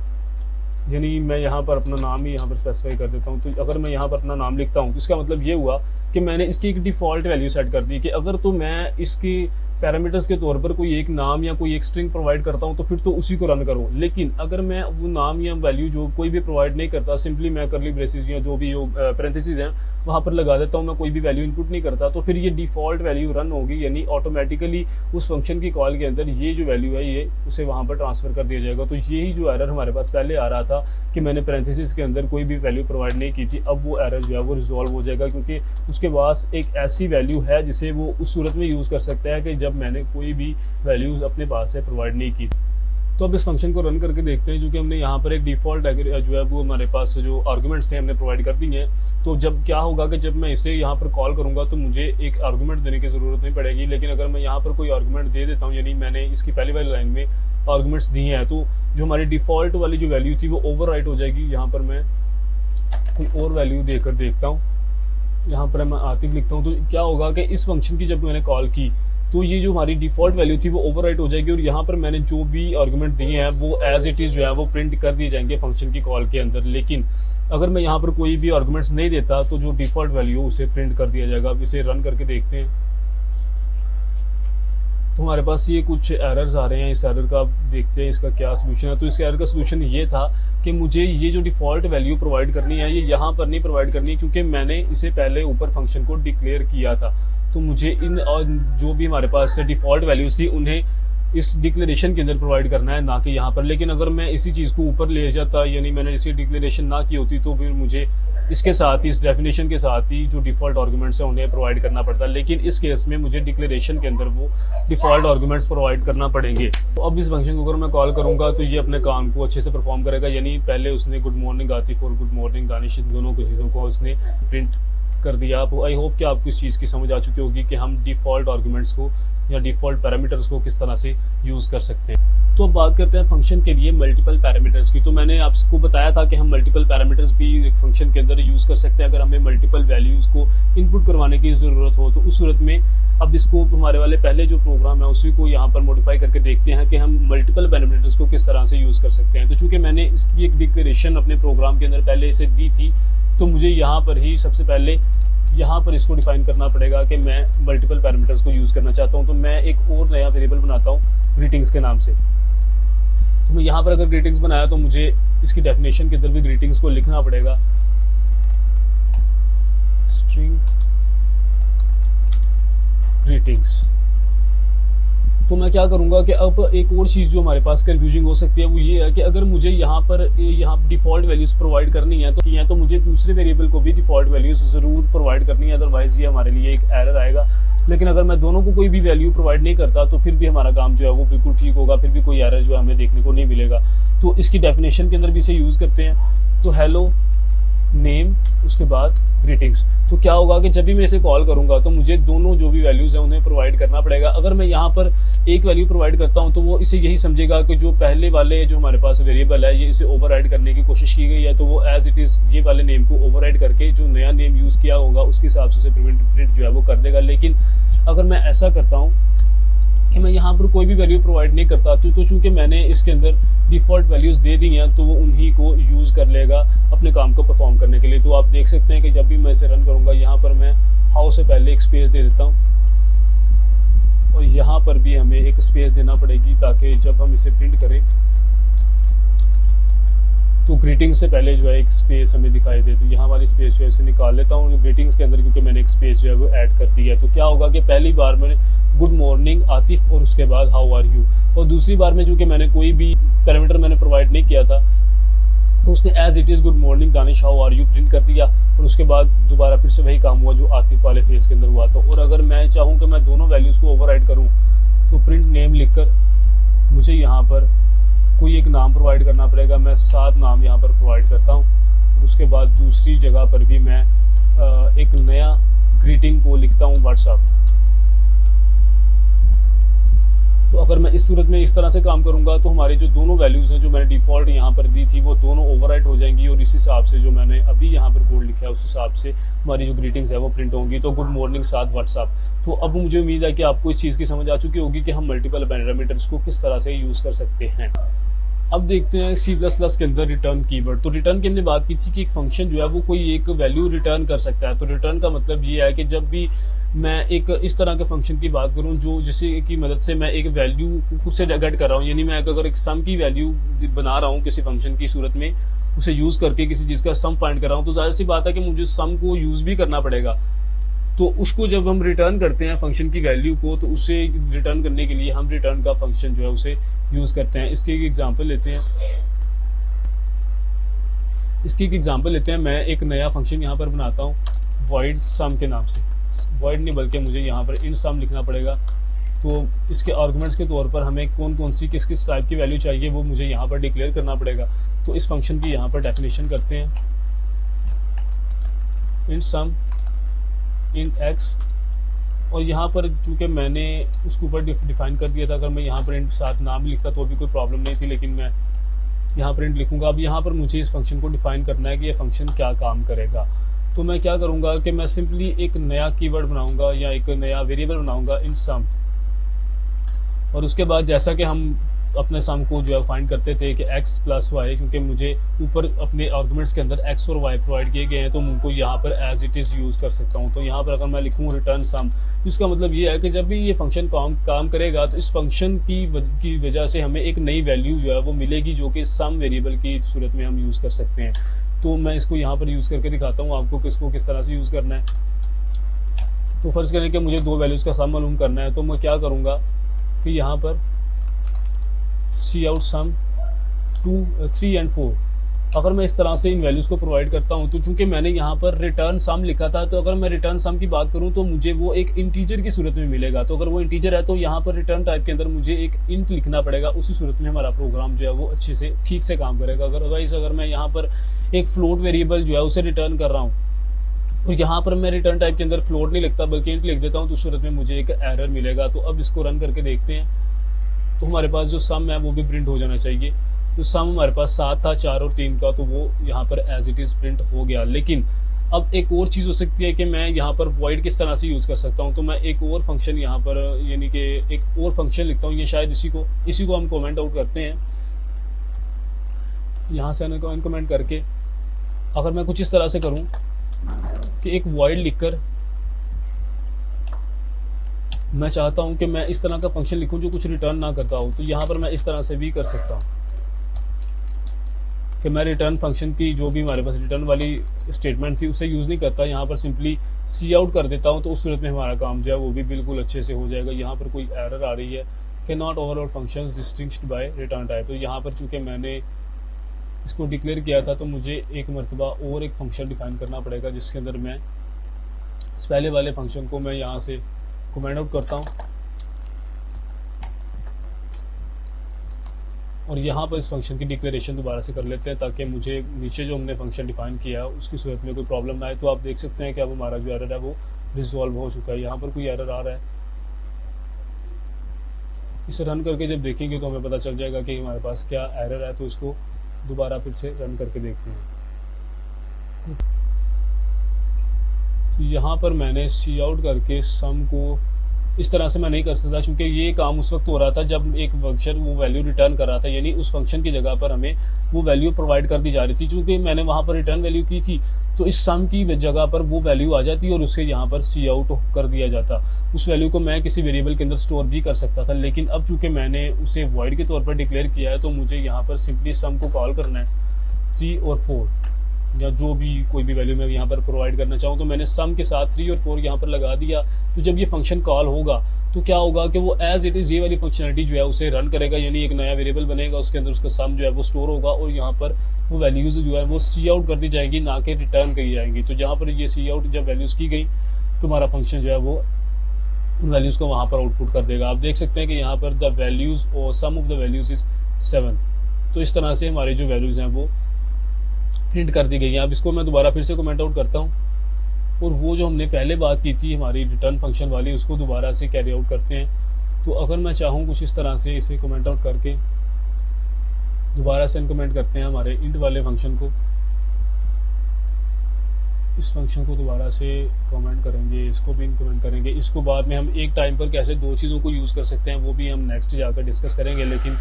यानी मैं यहाँ पर अपना नाम ही यहाँ पर स्पेसिफाई कर देता हूँ, तो अगर मैं यहाँ पर अपना नाम लिखता हूँ तो इसका मतलब ये हुआ कि मैंने इसकी एक डिफ़ॉल्ट वैल्यू सेट कर दी कि अगर तो मैं इसकी पैरामीटर्स के तौर पर कोई एक नाम या कोई एक स्ट्रिंग प्रोवाइड करता हूँ तो फिर तो उसी को रन करूँ। लेकिन अगर मैं वो नाम या वैल्यू जो कोई भी प्रोवाइड नहीं करता, सिंपली मैं करली ब्रेसेस या जो भी पैरेंथेसिस हैं वहाँ पर लगा देता हूँ, मैं कोई भी वैल्यू इनपुट नहीं करता, तो फिर ये डिफ़ॉल्ट वैल्यू रन होगी, यानी ऑटोमेटिकली उस फंक्शन की कॉल के अंदर ये जो वैल्यू है ये उसे वहाँ पर ट्रांसफ़र कर दिया जाएगा। तो यही जो एरर हमारे पास पहले आ रहा था कि मैंने पैरेंथेसिस के अंदर कोई भी वैल्यू प्रोवाइड नहीं की थी, अब वो एरर जो है वो रिजॉल्व हो जाएगा, क्योंकि उसके पास एक ऐसी वैल्यू है जिसे वो उस सूरत में यूज़ कर सकता है कि जब मैंने कोई भी वैल्यूज़ अपने पास से प्रोवाइड नहीं की। तो अब इस फंक्शन को रन करके देखते हैं, जो कि हमने यहाँ पर एक डिफ़ॉल्ट जो है वो हमारे पास जो आर्गूमेंट्स थे हमने प्रोवाइड कर दिए हैं। तो जब क्या होगा कि जब मैं इसे यहाँ पर कॉल करूँगा तो मुझे एक आर्गूमेंट देने की ज़रूरत नहीं पड़ेगी। लेकिन अगर मैं यहाँ पर कोई आर्गूमेंट दे देता हूँ, यानी मैंने इसकी पहली वाली लाइन में आर्गूमेंट्स दिए हैं, तो जो हमारी डिफ़ॉल्ट वाली जो वैल्यू थी वो ओवरराइट हो जाएगी। यहाँ पर मैं कोई और वैल्यू देकर देखता हूँ, यहाँ पर मैं आतिफ लिखता हूँ, तो क्या होगा कि इस फंक्शन की जब मैंने कॉल की तो ये जो हमारी डिफ़ॉल्ट वैल्यू थी वो ओवरराइट हो जाएगी और यहाँ पर मैंने जो भी आर्गूमेंट दिए हैं वो एज इट इज़ जो है वो प्रिंट कर दिए जाएंगे फंक्शन की कॉल के अंदर। लेकिन अगर मैं यहाँ पर कोई भी आर्गूमेंट्स नहीं देता तो जो डिफ़ॉल्ट वैल्यू उसे प्रिंट कर दिया जाएगा। अब इसे रन करके देखते हैं तो हमारे पास ये कुछ एरर्स आ रहे हैं। इस एरर का देखते हैं इसका क्या सोल्यूशन है। तो इस एरर का सोल्यूशन ये था कि मुझे ये जो डिफ़ॉल्ट वैल्यू प्रोवाइड करनी है ये यहाँ पर नहीं प्रोवाइड करनी, क्योंकि मैंने इसे पहले ऊपर फंक्शन को डिक्लेयर किया था। तो मुझे इन जो भी हमारे पास डिफ़ॉल्ट वैल्यूज़ थी उन्हें इस डिक्लेरेशन के अंदर प्रोवाइड करना है, ना कि यहाँ पर। लेकिन अगर मैं इसी चीज़ को ऊपर ले जाता, यानी मैंने इसकी डिक्लेरेशन ना की होती, तो फिर मुझे इसके साथ ही इस डेफिनेशन के साथ ही जो डिफ़ॉल्ट आर्गूमेंट्स हैं उन्हें प्रोवाइड करना पड़ता। लेकिन इस केस में मुझे डिक्लेरेशन के अंदर वो डिफ़ॉल्ट आर्गूमेंट्स प्रोवाइड करना पड़ेंगे। तो अब इस फंक्शन को अगर मैं कॉल करूँगा तो ये अपने काम को अच्छे से परफॉर्म करेगा, यानी पहले उसने गुड मॉर्निंग आतिफ और गुड मॉर्निंग दानिश, दोनों की चीज़ों को उसने प्रिंट कर दिया। आप आई होप कि आपको इस चीज़ की समझ आ चुकी होगी कि हम डिफ़ॉल्ट आर्गूमेंट्स को या डिफ़ॉल्ट पैरामीटर्स को किस तरह से यूज़ कर सकते हैं। तो अब बात करते हैं फंक्शन के लिए मल्टीपल पैरामीटर्स की। तो मैंने आपको बताया था कि हम मल्टीपल पैरामीटर्स भी एक फंक्शन के अंदर यूज़ कर सकते हैं अगर हमें मल्टीपल वैल्यूज़ को इनपुट करवाने की ज़रूरत हो। तो उस सूरत में अब इसको हमारे वाले पहले जो प्रोग्राम है उसी को यहाँ पर मॉडिफाई करके देखते हैं कि हम मल्टीपल पैरामीटर्स को किस तरह से यूज़ कर सकते हैं। तो चूँकि मैंने इसकी एक डिक्लेरेशन अपने प्रोग्राम के अंदर पहले इसे दी थी, तो मुझे यहाँ पर ही सबसे पहले यहाँ पर इसको डिफाइन करना पड़ेगा कि मैं मल्टीपल पैरामीटर्स को यूज़ करना चाहता हूँ। तो मैं एक और नया वेरिएबल बनाता हूँ ग्रीटिंग्स के नाम से। तो मैं यहाँ पर अगर ग्रीटिंग्स बनाया तो मुझे इसकी डेफिनेशन के अंदर भी ग्रीटिंग्स को लिखना पड़ेगा, स्ट्रिंग ग्रीटिंग्स। तो मैं क्या करूँगा कि अब एक और चीज़ जो हमारे पास कंफ्यूजिंग हो सकती है वो ये है कि अगर मुझे यहाँ डिफ़ॉल्ट वैल्यूज़ प्रोवाइड करनी है तो मुझे दूसरे वेरिएबल को भी डिफ़ॉल्ट वैल्यूज़ ज़रूर प्रोवाइड करनी है, अदरवाइज़ ये हमारे लिए एक एरर आएगा। लेकिन अगर मैं दोनों को कोई भी वैल्यू प्रोवाइड नहीं करता तो फिर भी हमारा काम जो है वो बिल्कुल ठीक होगा, फिर भी कोई एरर जो है हमें देखने को नहीं मिलेगा। तो इसकी डेफिनेशन के अंदर भी इसे यूज़ करते हैं। तो हेलो नेम, उसके बाद ग्रीटिंग्स। तो क्या होगा कि जब भी मैं इसे कॉल करूंगा तो मुझे दोनों जो भी वैल्यूज़ हैं उन्हें प्रोवाइड करना पड़ेगा। अगर मैं यहाँ पर एक वैल्यू प्रोवाइड करता हूँ तो वो इसे यही समझेगा कि जो पहले वाले जो हमारे पास वेरिएबल है ये इसे ओवरराइड करने की कोशिश की गई है, तो वो एज इट इज़ ये वाले नेम को ओवरराइड करके जो नया नेम यूज़ किया होगा उसके हिसाब से उसे प्रिंट जो है वो कर देगा। लेकिन अगर मैं ऐसा करता हूँ कि मैं यहाँ पर कोई भी वैल्यू प्रोवाइड नहीं करता तो चूँकि मैंने इसके अंदर डिफ़ॉल्ट वैल्यूज़ दे दी हैं तो वो उन्हीं को यूज़ कर लेगा अपने काम को परफॉर्म करने के लिए। तो आप देख सकते हैं कि जब भी मैं इसे रन करूँगा यहाँ पर मैं हाउ से पहले एक स्पेस दे देता हूँ और यहाँ पर भी हमें एक स्पेस देना पड़ेगी ताकि जब हम इसे प्रिंट करें तो ग्रीटिंग्स से पहले जो है एक स्पेस हमें दिखाई दे। तो यहाँ वाली स्पेस जो है इसे निकाल लेता हूँ ग्रीटिंग्स के अंदर, क्योंकि मैंने एक स्पेस जो है वो ऐड कर दी है। तो क्या होगा कि पहली बार मैंने गुड मॉर्निंग आतिफ और उसके बाद हाउ आर यू, और दूसरी बार में चूँकि मैंने कोई भी पैरामीटर मैंने प्रोवाइड नहीं किया था तो उसने as it is good morning Danish how are you print कर दिया, और उसके बाद दोबारा फिर से वही काम हुआ जो आतिफ वाले फेस के अंदर हुआ था। और अगर मैं चाहूँ कि मैं दोनों वैल्यूज़ को ओवरराइड करूँ तो प्रिंट नेम लिखकर मुझे यहाँ पर कोई एक नाम प्रोवाइड करना पड़ेगा। मैं 7 नाम यहाँ पर प्रोवाइड करता हूँ। और उसके बाद दूसरी जगह पर भी मैं एक नया ग्रीटिंग को लिखता हूँ व्हाट्सएप। तो अगर मैं इस सूरत में इस तरह से काम करूंगा तो हमारी जो दोनों वैल्यूज़ हैं जो मैंने डिफ़ॉल्ट यहाँ पर दी थी वो दोनों ओवरराइट हो जाएंगी, और इस हिसाब से जो मैंने अभी यहाँ पर कोड लिखा है उस हिसाब से हमारी जो ग्रीटिंग्स है वो प्रिंट होंगी। तो गुड मॉर्निंग 7 व्हाट्सएप। तो अब मुझे उम्मीद है कि आपको इस चीज़ की समझ आ चुकी होगी कि हम मल्टीपल पैरामीटर्स को किस तरह से यूज़ कर सकते हैं। अब देखते हैं C++ के अंदर रिटर्न कीवर्ड। तो रिटर्न की हमने बात की थी कि एक फंक्शन जो है वो कोई एक वैल्यू रिटर्न कर सकता है। तो रिटर्न का मतलब ये है कि जब भी मैं एक इस तरह के फंक्शन की बात करूं जो जिससे की मदद से मैं एक वैल्यू खुद से गेट कर रहा हूं, यानी मैं अगर एक सम की वैल्यू बना रहा हूं किसी फंक्शन की सूरत में, उसे यूज़ करके किसी चीज़ का सम फाइंड कर रहा हूं, तो जाहिर सी बात है कि मुझे सम को यूज़ भी करना पड़ेगा। तो उसको जब हम रिटर्न करते हैं फंक्शन की वैल्यू को, तो उसे रिटर्न करने के लिए हम रिटर्न का फंक्शन जो है उसे यूज़ करते हैं। इसकी एक एग्जांपल लेते हैं। मैं एक नया फंक्शन यहाँ पर बनाता हूँ void sum के नाम से। void नहीं बल्कि मुझे यहाँ पर int sum लिखना पड़ेगा। तो इसके आर्गुमेंट्स के तौर पर हमें कौन कौन सी किस किस टाइप की वैल्यू चाहिए वो मुझे यहाँ पर डिक्लेयर करना पड़ेगा। तो इस फंक्शन की यहाँ पर डेफिनेशन करते हैं, int sum int x, और यहाँ पर चूँकि मैंने उसके ऊपर डिफाइन कर दिया था, अगर मैं यहाँ पर int साथ नाम भी लिखता तो भी कोई प्रॉब्लम नहीं थी, लेकिन मैं यहाँ पर int लिखूंगा। अब यहाँ पर मुझे इस फंक्शन को डिफाइन करना है कि ये फंक्शन क्या काम करेगा। तो मैं क्या करूँगा कि मैं सिंपली एक नया कीवर्ड बनाऊँगा या एक नया वेरिएबल बनाऊँगा int sum, और उसके बाद जैसा कि हम अपने सम को जो है फाइंड करते थे कि x + y, क्योंकि मुझे ऊपर अपने आर्गुमेंट्स के अंदर x और y प्रोवाइड किए गए हैं तो मैं उनको यहाँ पर एज इट इज़ यूज़ कर सकता हूँ। तो यहाँ पर अगर मैं लिखूँ रिटर्न सम, तो इसका मतलब ये है कि जब भी ये फंक्शन काम करेगा तो इस फंक्शन की वजह से हमें एक नई वैल्यू जो है वो मिलेगी जो कि सम वेरिएबल की सूरत में हम यूज़ कर सकते हैं। तो मैं इसको यहाँ पर यूज़ करके दिखाता हूँ आपको कि इसको किस तरह से यूज़ करना है। तो फर्ज करें कि मुझे 2 वैल्यूज़ का सम मालूम करना है, तो मैं क्या करूँगा कि यहाँ पर Cout sum 2, 3 and 4, अगर मैं इस तरह से इन वैल्यूज़ को प्रोवाइड करता हूं, तो चूंकि मैंने यहाँ पर रिटर्न सम लिखा था, तो अगर मैं रिटर्न सम की बात करूं तो मुझे वो एक इंटीजर की सूरत में मिलेगा। तो अगर वो इंटीजर है तो यहाँ पर रिटर्न टाइप के अंदर मुझे एक इंट लिखना पड़ेगा, उसी सूरत में हमारा प्रोग्राम जो है वो अच्छे से ठीक से काम करेगा। अदरवाइज अगर मैं यहाँ पर एक फ्लोट वेरिएबल जो है उसे रिटर्न कर रहा हूँ और यहाँ पर मैं रिटर्न टाइप के अंदर फ्लोट नहीं लिखता बल्कि इंट लिख देता हूँ, तो उस सूरत में मुझे एक एरर मिलेगा। तो अब इसको रन करके देखते हैं, तो हमारे पास जो सम है वो भी प्रिंट हो जाना चाहिए। तो सम हमारे पास 7 था, 4 और 3 का, तो वो यहाँ पर एज इट इज़ प्रिंट हो गया। लेकिन अब एक और चीज़ हो सकती है कि मैं यहाँ पर void किस तरह से यूज़ कर सकता हूँ। तो मैं एक और फंक्शन यहाँ पर यानी कि एक और फंक्शन लिखता हूँ, ये शायद इसी को हम कमेंट आउट करते हैं। यहाँ से कमेंट करके अगर मैं कुछ इस तरह से करूँ कि एक void लिखकर मैं चाहता हूं कि मैं इस तरह का फंक्शन लिखूं जो कुछ रिटर्न ना करता हो, तो यहाँ पर मैं इस तरह से भी कर सकता हूं कि मैं रिटर्न फंक्शन की जो भी हमारे पास रिटर्न वाली स्टेटमेंट थी उसे यूज़ नहीं करता, यहाँ पर सिंपली Cout कर देता हूं। तो उस सूरत में हमारा काम जो है वो भी बिल्कुल अच्छे से हो जाएगा। यहाँ पर कोई एरर आ रही है कि not overload functions distinguished by return type. तो यहाँ पर चूँकि मैंने इसको डिक्लेयर किया था तो मुझे एक मरतबा और एक फंक्शन डिफाइन करना पड़ेगा जिसके अंदर मैं इस पहले वाले फंक्शन को मैं यहाँ से कमेंट आउट करता हूँ और यहाँ पर इस फंक्शन की डिक्लेरेशन दोबारा से कर लेते हैं ताकि मुझे नीचे जो हमने फंक्शन डिफाइन किया है उसकी सूरत में कोई प्रॉब्लम ना आए। तो आप देख सकते हैं कि अब हमारा जो एरर है वो रिजॉल्व हो चुका है। यहाँ पर कोई एरर आ रहा है, इसे रन करके जब देखेंगे तो हमें पता चल जाएगा कि हमारे पास क्या एरर है। तो इसको दोबारा फिर से रन करके देखते हैं। यहाँ पर मैंने Cout करके सम को इस तरह से मैं नहीं कर सकता क्योंकि ये काम उस वक्त हो रहा था जब एक फंक्शन वो वैल्यू रिटर्न कर रहा था, यानी उस फंक्शन की जगह पर हमें वो वैल्यू प्रोवाइड कर दी जा रही थी। चूँकि मैंने वहाँ पर रिटर्न वैल्यू की थी तो इस सम की जगह पर वो वैल्यू आ जाती और उसे यहाँ पर Cout कर दिया जाता। उस वैल्यू को मैं किसी वेरिएबल के अंदर स्टोर भी कर सकता था, लेकिन अब चूँकि मैंने उसे void के तौर पर डिक्लेयर किया है तो मुझे यहाँ पर सिंपली सम को कॉल करना है 3 और 4। या जो भी कोई भी वैल्यू मैं यहाँ पर प्रोवाइड करना चाहूँ, तो मैंने सम के साथ 3 और 4 यहाँ पर लगा दिया। तो जब ये फंक्शन कॉल होगा तो क्या होगा कि वो एज इट इज़ ये वाली फंक्शनलिटी जो है उसे रन करेगा, यानी एक नया वेरिएबल बनेगा, उसके अंदर उसका सम जो है वो स्टोर होगा और यहाँ पर वो वैल्यूज़ जो है वो सी आउट कर दी जाएंगी, ना कि रिटर्न करी जाएंगी। तो जहाँ पर ये सी आउट जब वैल्यूज़ की गई तो हमारा फंक्शन जो है वो उन वैल्यूज़ को वहाँ पर आउटपुट कर देगा। आप देख सकते हैं कि यहाँ पर द वैल्यूज़ और सम ऑफ द वैल्यूज़ इज़ 7। तो इस तरह से हमारे जो वैल्यूज़ हैं वो प्रिंट कर दी गई हैं। अब इसको मैं दोबारा फिर से कमेंट आउट करता हूँ और वो जो हमने पहले बात की थी हमारी रिटर्न फंक्शन वाली, उसको दोबारा से कैरी आउट करते हैं। तो अगर मैं चाहूँ कुछ इस तरह से इसे कमेंट आउट करके दोबारा से इनकमेंट करते हैं हमारे इंट वाले फंक्शन को, इस फंक्शन को दोबारा से कमेंट करेंगे, इसको भी इनकमेंट करेंगे। इसको बाद में हम एक टाइम पर कैसे दो चीज़ों को यूज़ कर सकते हैं वो भी हम नेक्स्ट जाकर डिस्कस करेंगे। लेकिन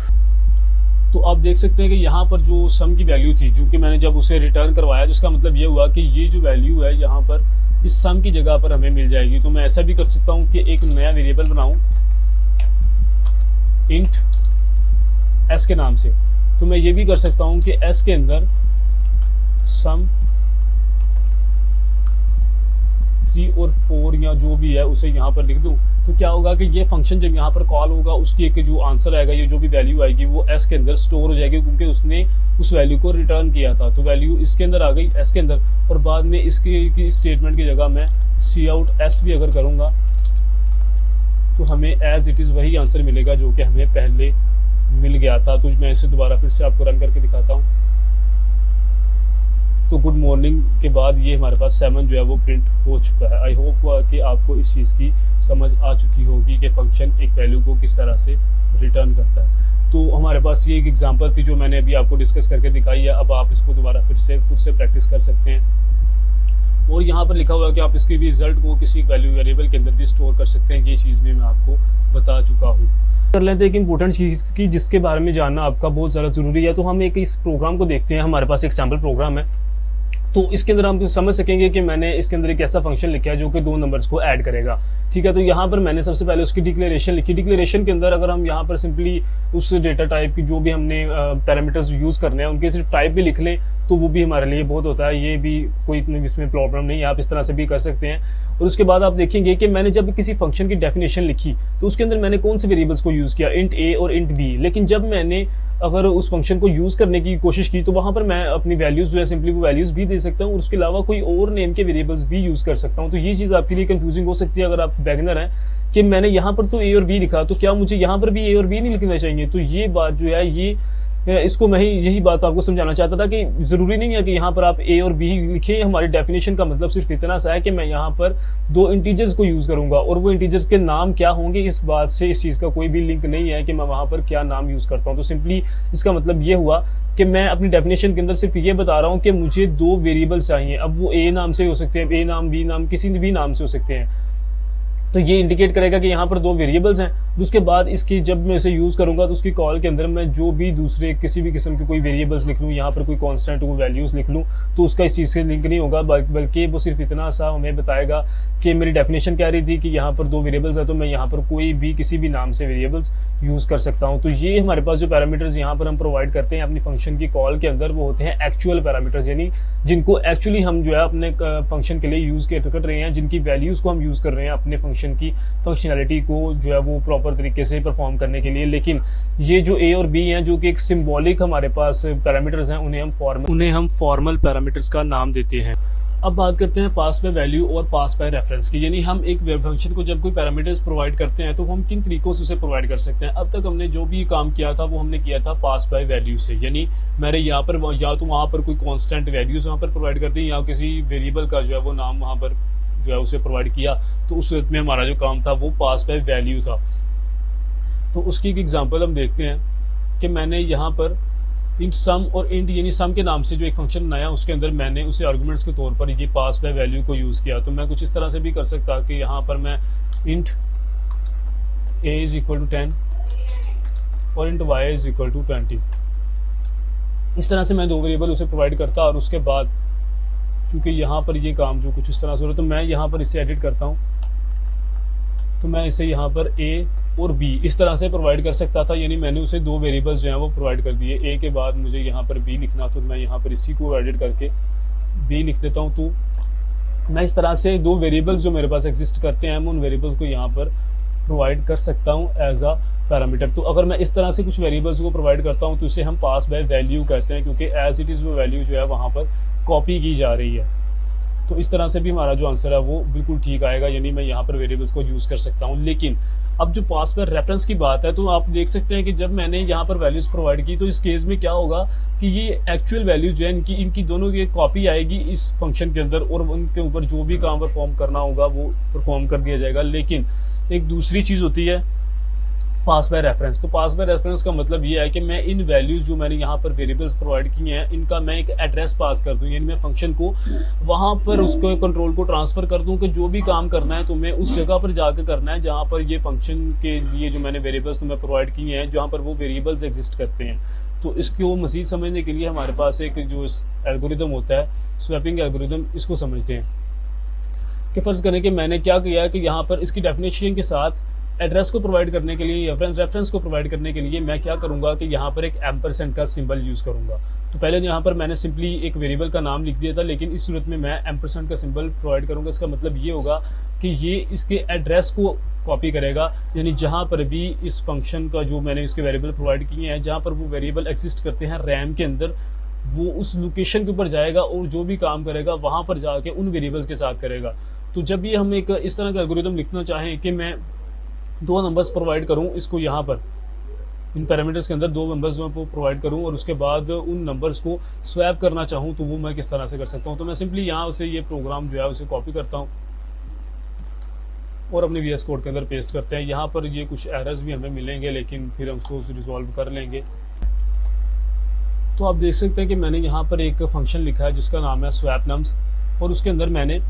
तो आप देख सकते हैं कि यहाँ पर जो सम की वैल्यू थी, जो कि मैंने जब उसे रिटर्न करवाया, जिसका मतलब ये हुआ कि ये जो वैल्यू है यहाँ पर इस सम की जगह पर हमें मिल जाएगी। तो मैं ऐसा भी कर सकता हूँ कि एक नया वेरिएबल बनाऊँ इंट एस के नाम से। तो मैं ये भी कर सकता हूँ कि एस के अंदर सम 3 और 4 या जो भी है उसे यहाँ पर लिख दूँ। तो क्या होगा कि ये फंक्शन जब यहाँ पर कॉल होगा उसकी एक जो आंसर आएगा, ये जो भी वैल्यू आएगी वो एस के अंदर स्टोर हो जाएगी, क्योंकि उसने उस वैल्यू को रिटर्न किया था। तो वैल्यू इसके अंदर आ गई एस के अंदर, और बाद में इसकी स्टेटमेंट की जगह मैं सी आउट एस भी अगर करूँगा तो हमें एज इट इज़ वही आंसर मिलेगा जो कि हमें पहले मिल गया था। तो मैं इसे दोबारा फिर से आपको रन करके दिखाता हूँ। तो गुड मॉर्निंग के बाद ये हमारे पास 7 जो है वो प्रिंट हो चुका है। आई होप कि आपको इस चीज़ की समझ आ चुकी होगी कि फंक्शन एक वैल्यू को किस तरह से रिटर्न करता है। तो हमारे पास ये एक एग्जांपल थी जो मैंने अभी आपको डिस्कस करके दिखाई है। अब आप इसको दोबारा फिर से खुद से प्रैक्टिस कर सकते हैं। और यहाँ पर लिखा हुआ है कि आप इसके भी रिजल्ट को किसी वैल्यू वेरिएबल के अंदर भी स्टोर कर सकते हैं। ये चीज़ भी मैं आपको बता चुका हूँ। कर लेते हैं एक इंपॉर्टेंट चीज़ की जिसके बारे में जानना आपका बहुत ज़्यादा ज़रूरी है। तो हम एक इस प्रोग्राम को देखते हैं। हमारे पास एक सैम्पल प्रोग्राम है, तो इसके अंदर हम समझ सकेंगे कि मैंने इसके अंदर एक ऐसा फंक्शन लिखा है जो कि 2 नंबर्स को ऐड करेगा। ठीक है, तो यहाँ पर मैंने सबसे पहले उसकी डिक्लेरेशन लिखी। डिक्लेरेशन के अंदर अगर हम यहाँ पर सिंपली उस डेटा टाइप की जो भी हमने पैरामीटर्स यूज़ करने हैं उनके सिर्फ टाइप भी लिख लें तो वो भी हमारे लिए बहुत होता है। ये भी कोई इतनी इसमें प्रॉब्लम नहीं है, आप इस तरह से भी कर सकते हैं। और उसके बाद आप देखेंगे कि मैंने जब किसी फंक्शन की डेफिनेशन लिखी तो उसके अंदर मैंने कौन से वेरिएबल्स को यूज़ किया, इंट ए और इंट बी। लेकिन जब मैंने अगर उस फंक्शन को यूज़ करने की कोशिश की तो वहाँ पर मैं अपनी वैल्यूज़ जो है सिंपली वो वैल्यूज़ भी दे सकता हूँ और उसके अलावा कोई और नेम के वेरिएबल्स भी यूज़ कर सकता हूँ। तो ये चीज़ आपके लिए कंफ्यूजिंग हो सकती है अगर आप बिगिनर हैं कि मैंने यहाँ पर तो ए और बी लिखा, तो क्या मुझे यहाँ पर भी ए और बी नहीं लिखना चाहिए। तो ये बात जो है ये इसको मैं यही बात आपको समझाना चाहता था कि ज़रूरी नहीं है कि यहाँ पर आप ए और बी लिखें। हमारी डेफिनेशन का मतलब सिर्फ इतना सा है कि मैं यहाँ पर 2 इंटीजर्स को यूज़ करूँगा और वो इंटीजर्स के नाम क्या होंगे इस बात से इस चीज़ का कोई भी लिंक नहीं है कि मैं वहाँ पर क्या नाम यूज़ करता हूँ। तो सिंपली इसका मतलब ये हुआ कि मैं अपनी डेफिनेशन के अंदर सिर्फ ये बता रहा हूँ कि मुझे 2 वेरिएबल्स चाहिए। अब वो ए नाम से हो सकते हैं, ए नाम, बी नाम, किसी भी नाम से हो सकते हैं। तो ये इंडिकेट करेगा कि यहाँ पर 2 वेरिएबल्स हैं। उसके बाद इसकी जब मैं इसे यूज़ करूँगा तो उसकी कॉल के अंदर मैं जो भी दूसरे किसी भी किस्म के कोई वेरिएबल्स लिख लूँ, यहाँ पर कोई कांस्टेंट को वैल्यूज़ लिख लूँ तो उसका इस चीज़ से लिंक नहीं होगा, बल्कि वो सिर्फ इतना सा हमें बताएगा कि मेरी डेफिनेशन कह रही थी कि यहाँ पर 2 वेरिएबल्स है तो मैं यहाँ पर कोई भी किसी भी नाम से वेरिएबल्स यूज़ कर सकता हूँ। तो ये हमारे पास जो पैरामीटर्स यहाँ पर हम प्रोवाइड करते हैं अपनी फंक्शन की कॉल के अंदर वो होते हैं एक्चुअल पैरामीटर्स, यानी जिनको एक्चुअली हम जो है अपने फंक्शन के लिए यूज़ कर रहे हैं, जिनकी वैल्यूज़ को हम यूज़ कर रहे हैं अपने फंक्शन की फंक्शनैलिटी को जो है वो प्रॉपर तरीके से परफॉर्म करने के लिए। लेकिन ये जो ए और बी हैं जो कि एक सिंबॉलिक हमारे पास पैरामीटर्स हैं उन्हें हम फॉर्मल पैरामीटर्स का नाम देते हैं। अब बात करते हैं पास बाय वैल्यू और पास बाय रेफरेंस की, यानी हम एक वेब फंक्शन को जब कोई पैरामीटर्स प्रोवाइड करते हैं तो हम किन तरीकों से उसे प्रोवाइड कर सकते हैं। अब तक हमने जो भी काम किया था वो हमने किया था पास बाय वैल्यू से, यानी मैंने यहाँ पर या तो वहाँ पर कोई कांस्टेंट वैल्यूज वहाँ पर प्रोवाइड कर दी या किसी वेरिएबल का जो है वो नाम वहाँ पर जो है उसे प्रोवाइड किया। तो उस सूरत में हमारा जो काम था वो पास बाय वैल्यू था। तो उसकी एक एग्जांपल हम देखते हैं कि मैंने यहाँ पर इंट सम और इंट यानी सम के नाम से जो एक फंक्शन बनाया उसके अंदर मैंने उसे आर्गुमेंट्स के तौर पर ये पास बाय वैल्यू को यूज़ किया। तो मैं कुछ इस तरह से भी कर सकता कि यहाँ पर मैं int a is equal to 10 और int y is equal to 20, इस तरह से मैं 2 वेरिएबल उसे प्रोवाइड करता। और उसके बाद क्योंकि यहाँ पर ये काम जो कुछ इस तरह से हो रहा है तो मैं यहाँ पर इसे एडिट करता हूँ, तो मैं इसे यहाँ पर a और b इस तरह से प्रोवाइड कर सकता था, यानी मैंने उसे 2 वेरिएबल्स जो हैं वो प्रोवाइड कर दिए। a के बाद मुझे यहाँ पर b लिखना तो मैं यहाँ पर इसी को एडिट करके बी लिख देता हूँ। तो मैं इस तरह से दो वेरिएबल्स जो मेरे पास एग्जिस्ट करते हैं मैं उन वेरिएबल्स को यहाँ पर प्रोवाइड कर सकता हूँ एज अ पैरामीटर। तो अगर मैं इस तरह से कुछ वेरिएबल्स को प्रोवाइड करता हूँ तो इसे हम पास बाय वैल्यू कहते हैं, क्योंकि एज इट इज़ वो वैल्यू जो है वहाँ पर कॉपी की जा रही है। तो इस तरह से भी हमारा जो आंसर है वो बिल्कुल ठीक आएगा, यानी मैं यहाँ पर वेरिएबल्स को यूज़ कर सकता हूँ। लेकिन अब जो पास बाय रेफरेंस की बात है तो आप देख सकते हैं कि जब मैंने यहाँ पर वैल्यूज प्रोवाइड की तो इस केस में क्या होगा कि ये एक्चुअल वैल्यूज जो है इनकी दोनों की कॉपी आएगी इस फंक्शन के अंदर, और उनके ऊपर जो भी काम परफॉर्म करना होगा वो परफॉर्म कर दिया जाएगा। लेकिन एक दूसरी चीज़ होती है पास बाय रेफरेंस। तो पास बाय रेफरेंस का मतलब ये है कि मैं इन वैल्यूज जो मैंने यहाँ पर वेरिएबल्स प्रोवाइड किए हैं इनका मैं एक एड्रेस पास कर दूँ, यानी मैं फंक्शन को वहाँ पर उसको कंट्रोल को ट्रांसफर कर दूँ कि जो भी काम करना है तुम्हें उस जगह पर जाकर करना है जहाँ पर ये फंक्शन के लिए जो मैंने वेरिएबल्स तुम्हें प्रोवाइड किए हैं जहाँ पर वो वेरिएबल्स एग्जिस्ट करते हैं। तो इसको मज़ीद समझने के लिए हमारे पास एक जो एल्गोरिदम होता है स्वैपिंग एल्गोरिदम, इसको समझते हैं कि फ़र्ज़ करें कि मैंने क्या किया है कि यहाँ पर इसकी डेफिनेशन के साथ एड्रेस को प्रोवाइड करने के लिए रेफरेंस को प्रोवाइड करने के लिए मैं क्या करूंगा कि यहाँ पर एक एम्परसेंड का सिंबल यूज़ करूंगा। तो पहले यहाँ पर मैंने सिंपली एक वेरिएबल का नाम लिख दिया था, लेकिन इस सूरत में मैं एम्परसेंड का सिंबल प्रोवाइड करूंगा। इसका मतलब ये होगा कि ये इसके एड्रेस को कॉपी करेगा, यानी जहाँ पर भी इस फंक्शन का जो मैंने इसके वेरिएबल प्रोवाइड किए हैं जहाँ पर वो वेरिएबल एग्जिस्ट करते हैं रैम के अंदर, वो उस लोकेशन के ऊपर जाएगा और जो भी काम करेगा वहाँ पर जाके उन वेरिएबल्स के साथ करेगा। तो जब भी हम एक इस तरह का एल्गोरिदम लिखना चाहें कि मैं दो नंबर्स प्रोवाइड करूं इसको यहाँ पर इन पैरामीटर्स के अंदर दो नंबर्स जो है वो प्रोवाइड करूं और उसके बाद उन नंबर्स को स्वैप करना चाहूं तो वो मैं किस तरह से कर सकता हूं। तो मैं सिंपली यहाँ से ये प्रोग्राम जो है उसे कॉपी करता हूं और अपने VS कोड के अंदर पेस्ट करते हैं। यहाँ पर ये कुछ एरर्स भी हमें मिलेंगे लेकिन फिर हम उसको रिजॉल्व कर लेंगे। तो आप देख सकते हैं कि मैंने यहाँ पर एक फंक्शन लिखा है जिसका नाम है स्वैप नम्स, और उसके अंदर मैंने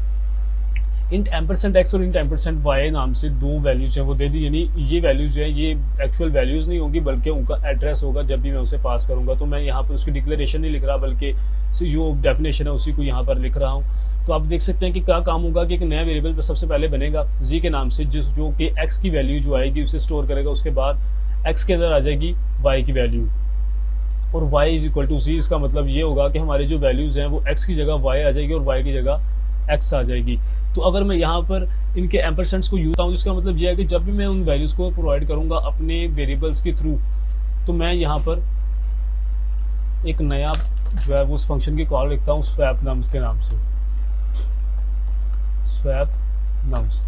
इंट एम्परसेंट एक्स और इंट एम्परसेंट वाई नाम से दो वैल्यूज हैं वो दे दी, यानी ये वैल्यूज हैं ये एक्चुअल वैल्यूज नहीं होंगी बल्कि उनका एड्रेस होगा जब भी मैं उसे पास करूंगा। तो मैं यहाँ पर उसकी डिक्लेरेशन नहीं लिख रहा बल्कि जो डेफिनेशन है उसी को यहाँ पर लिख रहा हूँ। तो आप देख सकते हैं कि क्या काम होगा कि एक नया वेरिएबल सबसे पहले बनेगा जी के नाम से, जो कि एक्स की वैल्यू जो आएगी उसे स्टोर करेगा। उसके बाद एक्स के अंदर आ जाएगी वाई की वैल्यू और y इज इक्वल टू जी। इसका मतलब ये होगा कि हमारी जो वैल्यूज हैं वो x की जगह y आ जाएगी और y की जगह x आ जाएगी। तो अगर मैं यहाँ पर इनके एम्परसेंट्स को यूज हूँ इसका मतलब यह है कि जब भी मैं उन वैल्यूज़ को प्रोवाइड करूँगा अपने वेरिएबल्स के थ्रू तो मैं यहाँ पर एक नया जो है वो उस फंक्शन की कॉल लिखता हूँ स्वैप नम्स के नाम से, स्वैप नम्स,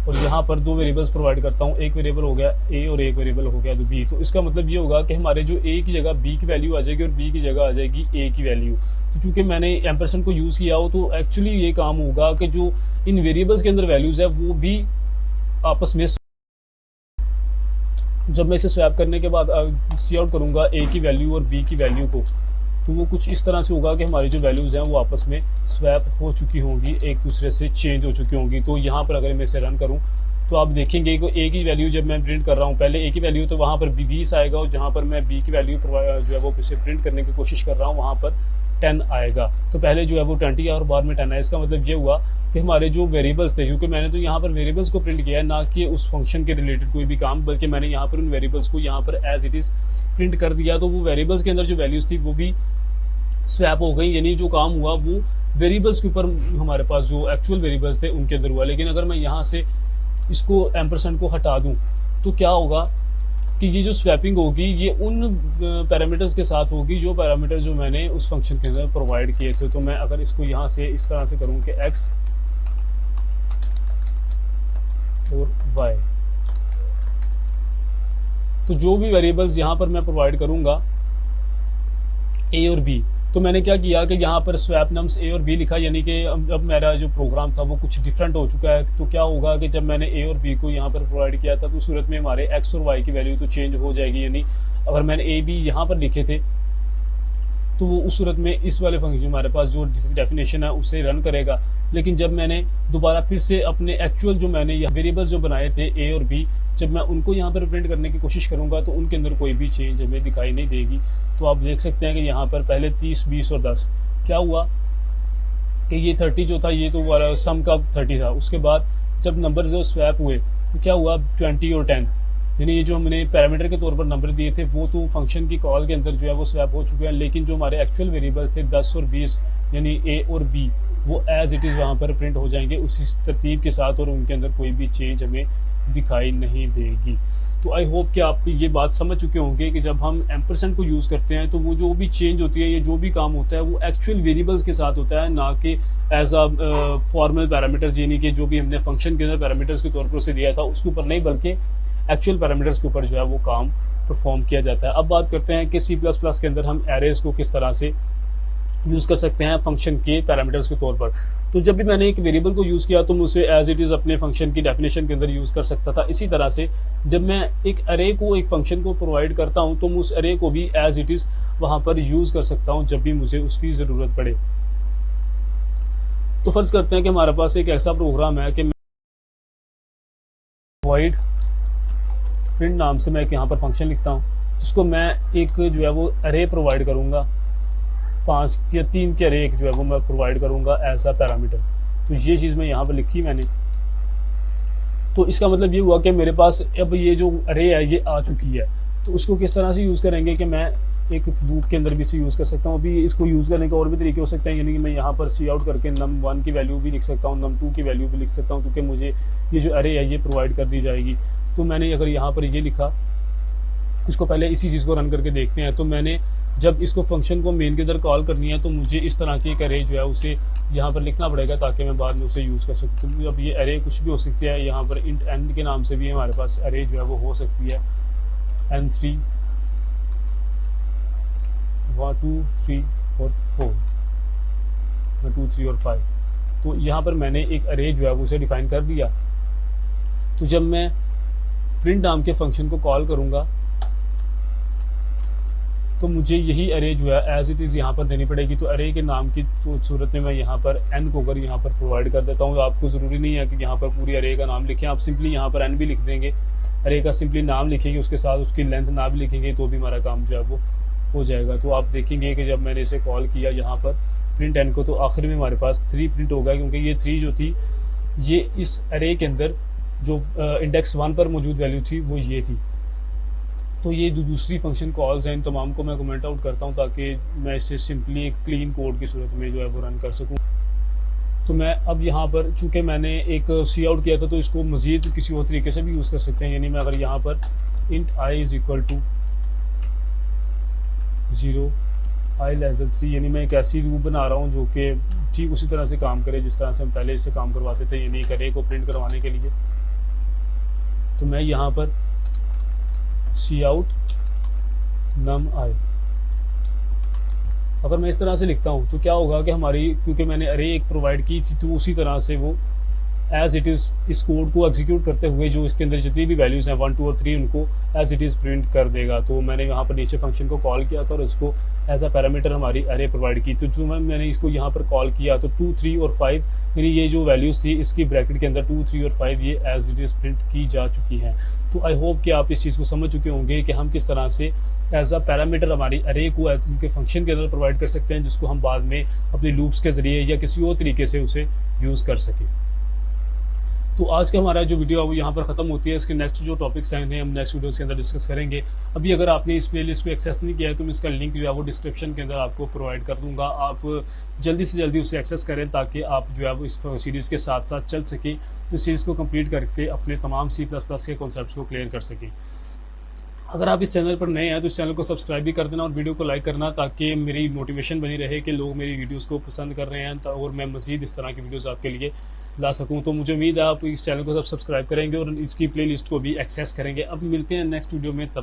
और यहाँ पर दो वेरिएबल्स प्रोवाइड करता हूँ। एक वेरिएबल हो गया a और एक वेरिएबल हो गया b। तो इसका मतलब ये होगा कि हमारे जो a की जगह b की वैल्यू आ जाएगी और b की जगह आ जाएगी a की वैल्यू। तो चूंकि मैंने एम्परसेंड को यूज़ किया हो तो एक्चुअली ये काम होगा कि जो इन वेरिएबल्स के अंदर वैल्यूज़ है वो भी आपस में, जब मैं इसे स्वैप करने के बाद सी आउट करूँगा a की वैल्यू और b की वैल्यू को, तो वो कुछ इस तरह से होगा कि हमारी जो वैल्यूज़ हैं वो आपस में स्वैप हो चुकी होंगी, एक दूसरे से चेंज हो चुकी होंगी। तो यहाँ पर अगर मैं इसे रन करूँ तो आप देखेंगे कि a की वैल्यू जब मैं प्रिंट कर रहा हूँ पहले a की वैल्यू तो वहाँ पर 20 आएगा और जहाँ पर मैं b की वैल्यू जो है वो इसे प्रिंट करने की कोशिश कर रहा हूँ वहाँ पर 10 आएगा। तो पहले जो है वो 20 और बाद में 10 आया। इसका मतलब ये हुआ कि हमारे जो वेरिएबल्स थे, क्योंकि मैंने तो यहाँ पर वेरिएबल्स को प्रिंट किया है ना कि उस फंक्शन के रिलेटेड कोई भी काम, बल्कि मैंने यहाँ पर उन वेरिएबल्स को यहाँ पर एज इट इज़ प्रिंट कर दिया। तो वो वेरिएबल्स के अंदर जो वैल्यूज़ थी वो भी स्वैप हो गई, यानी जो काम हुआ वो वेरिएबल्स के ऊपर हमारे पास जो एक्चुअल वेरिएबल्स थे उनके अंदर हुआ। लेकिन अगर मैं यहाँ से इसको एम्परसेंड को हटा दूँ तो क्या होगा कि ये जो स्वैपिंग होगी ये उन पैरामीटर्स के साथ होगी जो पैरामीटर जो मैंने उस फंक्शन के अंदर प्रोवाइड किए थे। तो मैं अगर इसको यहाँ से इस तरह से करूँ कि x और y, तो जो भी वेरिएबल्स यहाँ पर मैं प्रोवाइड करूँगा a और b, तो मैंने क्या किया कि यहाँ पर स्वैप नम्स a और b लिखा, यानी कि अब मेरा जो प्रोग्राम था वो कुछ डिफरेंट हो चुका है। तो क्या होगा कि जब मैंने a और b को यहाँ पर प्रोवाइड किया था तो उस सूरत में हमारे x और y की वैल्यू तो चेंज हो जाएगी, यानी अगर मैंने a b यहाँ पर लिखे थे तो वो उस सूरत में इस वाले फंक्शन हमारे पास जो डेफिनेशन है उससे रन करेगा। लेकिन जब मैंने दोबारा फिर से अपने एक्चुअल जो मैंने वेरिएबल्स जो बनाए थे a और b, जब मैं उनको यहाँ पर प्रिंट करने की कोशिश करूँगा तो उनके अंदर कोई भी चेंज हमें दिखाई नहीं देगी। तो आप देख सकते हैं कि यहाँ पर पहले 30, 20 और 10 क्या हुआ कि ये 30 जो था ये तो वाला सम का 30 था। उसके बाद जब नंबर जो स्वैप हुए तो क्या हुआ 20 और 10, यानी ये जो हमने पैरामीटर के तौर पर नंबर दिए थे वो तो फंक्शन की कॉल के अंदर जो है वो स्वैप हो चुके हैं। लेकिन जो हमारे एक्चुअल वेरिएबल्स थे 10 और 20 यानी ए और बी वो एज इट इज़ वहाँ पर प्रिंट हो जाएंगे उसी तरतीब के साथ, और उनके अंदर कोई भी चेंज हमें दिखाई नहीं देगी। तो आई होप कि आप ये बात समझ चुके होंगे कि जब हम एम्परसेंड को यूज़ करते हैं तो वो जो भी चेंज होती है या जो भी काम होता है वो एक्चुअल वेरिएबल्स के साथ होता है, ना कि एज अ फॉर्मल पैरामीटर, यानी कि जो भी हमने फंक्शन के अंदर पैरामीटर्स के तौर पर उसे दिया था उसके ऊपर नहीं, बल्कि एक्चुअल पैरामीटर्स के ऊपर जो है वो काम परफॉर्म किया जाता है। अब बात करते हैं कि C++ के अंदर हम एरेज को किस तरह से यूज़ कर सकते हैं फंक्शन के पैरामीटर्स के तौर पर। तो जब भी मैंने एक वेरिएबल को यूज़ किया तो मैं उसे एज इट इज़ अपने फंक्शन की डेफिनेशन के अंदर यूज़ कर सकता था। इसी तरह से जब मैं एक अरे को एक फंक्शन को प्रोवाइड करता हूँ तो मैं उस अरे को भी एज इट इज़ वहाँ पर यूज़ कर सकता हूँ जब भी मुझे उसकी ज़रूरत पड़े। तो फर्ज करते हैं कि हमारे पास एक ऐसा प्रोग्राम है कि मैं वॉइड प्रिंट नाम से मैं एक यहाँ पर फंक्शन लिखता हूँ जिसको मैं एक जो है वो अरे प्रोवाइड करूँगा, 5 या 3 के अरे एक जो है वो मैं प्रोवाइड करूँगा एज अ पैरामीटर। तो ये चीज़ मैं यहाँ पर लिखी मैंने। तो इसका मतलब ये हुआ कि मेरे पास अब ये जो अरे है ये आ चुकी है। तो उसको किस तरह से यूज़ करेंगे कि मैं एक लूप के अंदर भी इसे यूज़ कर सकता हूँ। अभी इसको यूज़ करने के और भी तरीके हो सकते हैं, यानी कि मैं यहाँ पर सी आउट करके num1 की वैल्यू भी लिख सकता हूँ, num2 की वैल्यू भी लिख सकता हूँ, क्योंकि मुझे ये जो अरे है ये प्रोवाइड कर दी जाएगी। तो मैंने अगर यहाँ पर ये लिखा, इसको पहले इसी चीज़ को रन करके देखते हैं। तो मैंने जब इसको फंक्शन को मेन के अंदर कॉल करनी है तो मुझे इस तरह की एक अरे जो है उसे यहाँ पर लिखना पड़ेगा ताकि मैं बाद में उसे यूज़ कर सकूँ। तो अब ये अरे कुछ भी हो सकती है, यहाँ पर इंट n के नाम से भी हमारे पास अरे जो है वो हो सकती है n3 1 2 3 और 4 2 3 और 5। तो यहाँ पर मैंने एक अरे जो है वो उसे डिफाइन कर दिया। तो जब मैं प्रिंट नाम के फंक्शन को कॉल करूँगा तो मुझे यही अरे जो है एज इट इज़ यहाँ पर देनी पड़ेगी। तो अरे के नाम की तो सूरत में मैं यहाँ पर n को अगर यहाँ पर प्रोवाइड कर देता हूँ, तो आपको ज़रूरी नहीं है कि यहाँ पर पूरी अरे का नाम लिखें, आप सिंपली यहाँ पर n भी लिख देंगे, अरे का सिंपली नाम लिखेंगे, उसके साथ उसकी लेंथ ना भी लिखेंगे तो भी हमारा काम जो है वो हो जाएगा। तो आप देखेंगे कि जब मैंने इसे कॉल किया यहाँ पर प्रिंट n को, तो आखिर में हमारे पास 3 प्रिंट होगा, क्योंकि ये 3 जो थी ये इस अरे के अंदर जो इंडेक्स 1 पर मौजूद वैल्यू थी वो ये थी। तो ये जो दूसरी फंक्शन कॉल्स हैं इन तमाम को मैं कमेंट आउट करता हूँ ताकि मैं इसे सिंपली एक क्लीन कोड की सूरत में जो है वो रन कर सकूँ। तो मैं अब यहाँ पर चूँकि मैंने एक सी आउट किया था तो इसको मज़ीद किसी और तरीके से भी यूज़ कर सकते हैं। यानी मैं अगर यहाँ पर int i is equal to 0 i less than 3, यानी मैं एक ऐसी लूप बना रहा हूँ जो कि ठीक उसी तरह से काम करे जिस तरह से हम पहले इससे काम करवाते थे, यानी एक अरे को प्रिंट करवाने के लिए। तो मैं यहाँ पर सी आउट num i, अगर मैं इस तरह से लिखता हूँ तो क्या होगा कि हमारी, क्योंकि मैंने अरे एक प्रोवाइड की थी तो उसी तरह से वो एज इट इज़ इस कोड को एग्जीक्यूट करते हुए जो इसके अंदर जितनी भी वैल्यूज़ हैं 1 2 और 3 उनको एज इट इज़ प्रिंट कर देगा। तो मैंने यहाँ पर नीचे फंक्शन को कॉल किया था और इसको एज अ पैरामीटर हमारी अरे प्रोवाइड की। तो जो मैंने इसको यहाँ पर कॉल किया तो 2 3 और 5 यानी ये जो वैल्यूज़ थी इसकी ब्रैकेट के अंदर 2 3 और 5 ये एज इट इज़ प्रिंट की जा चुकी हैं। तो आई होप कि आप इस चीज़ को समझ चुके होंगे कि हम किस तरह से एज अ पैरामीटर हमारी अरे को उनके फंक्शन के अंदर प्रोवाइड कर सकते हैं, जिसको हम बाद में अपने लूप्स के ज़रिए या किसी और तरीके से उसे यूज़ कर सकें। तो आज का हमारा जो वीडियो है वो यहाँ पर ख़त्म होती है। इसके नेक्स्ट जो टॉपिक्स हैं हम नेक्स्ट वीडियो के अंदर डिस्कस करेंगे। अभी अगर आपने इस प्लेलिस्ट को एक्सेस नहीं किया है तो मैं इसका लिंक जो है वो डिस्क्रिप्शन के अंदर आपको प्रोवाइड कर दूंगा। आप जल्दी से जल्दी उसे एक्सेस करें ताकि आप जो है वो इस सीरीज़ के साथ साथ चल सकें, इस सीरीज़ को कंप्लीट करके अपने तमाम C++ के कॉन्सेप्ट्स को क्लियर कर सकें। अगर आप इस चैनल पर नए हैं तो इस चैनल को सब्सक्राइब भी कर देना और वीडियो को लाइक करना, ताकि मेरी मोटिवेशन बनी रहे कि लोग मेरी वीडियोस को पसंद कर रहे हैं और मैं मज़ीद इस तरह की वीडियोस आपके लिए ला सकूं। तो मुझे उम्मीद है आप इस चैनल को सब सब्सक्राइब करेंगे और इसकी प्लेलिस्ट को भी एक्सेस करेंगे। अब मिलते हैं नेक्स्ट वीडियो में, तब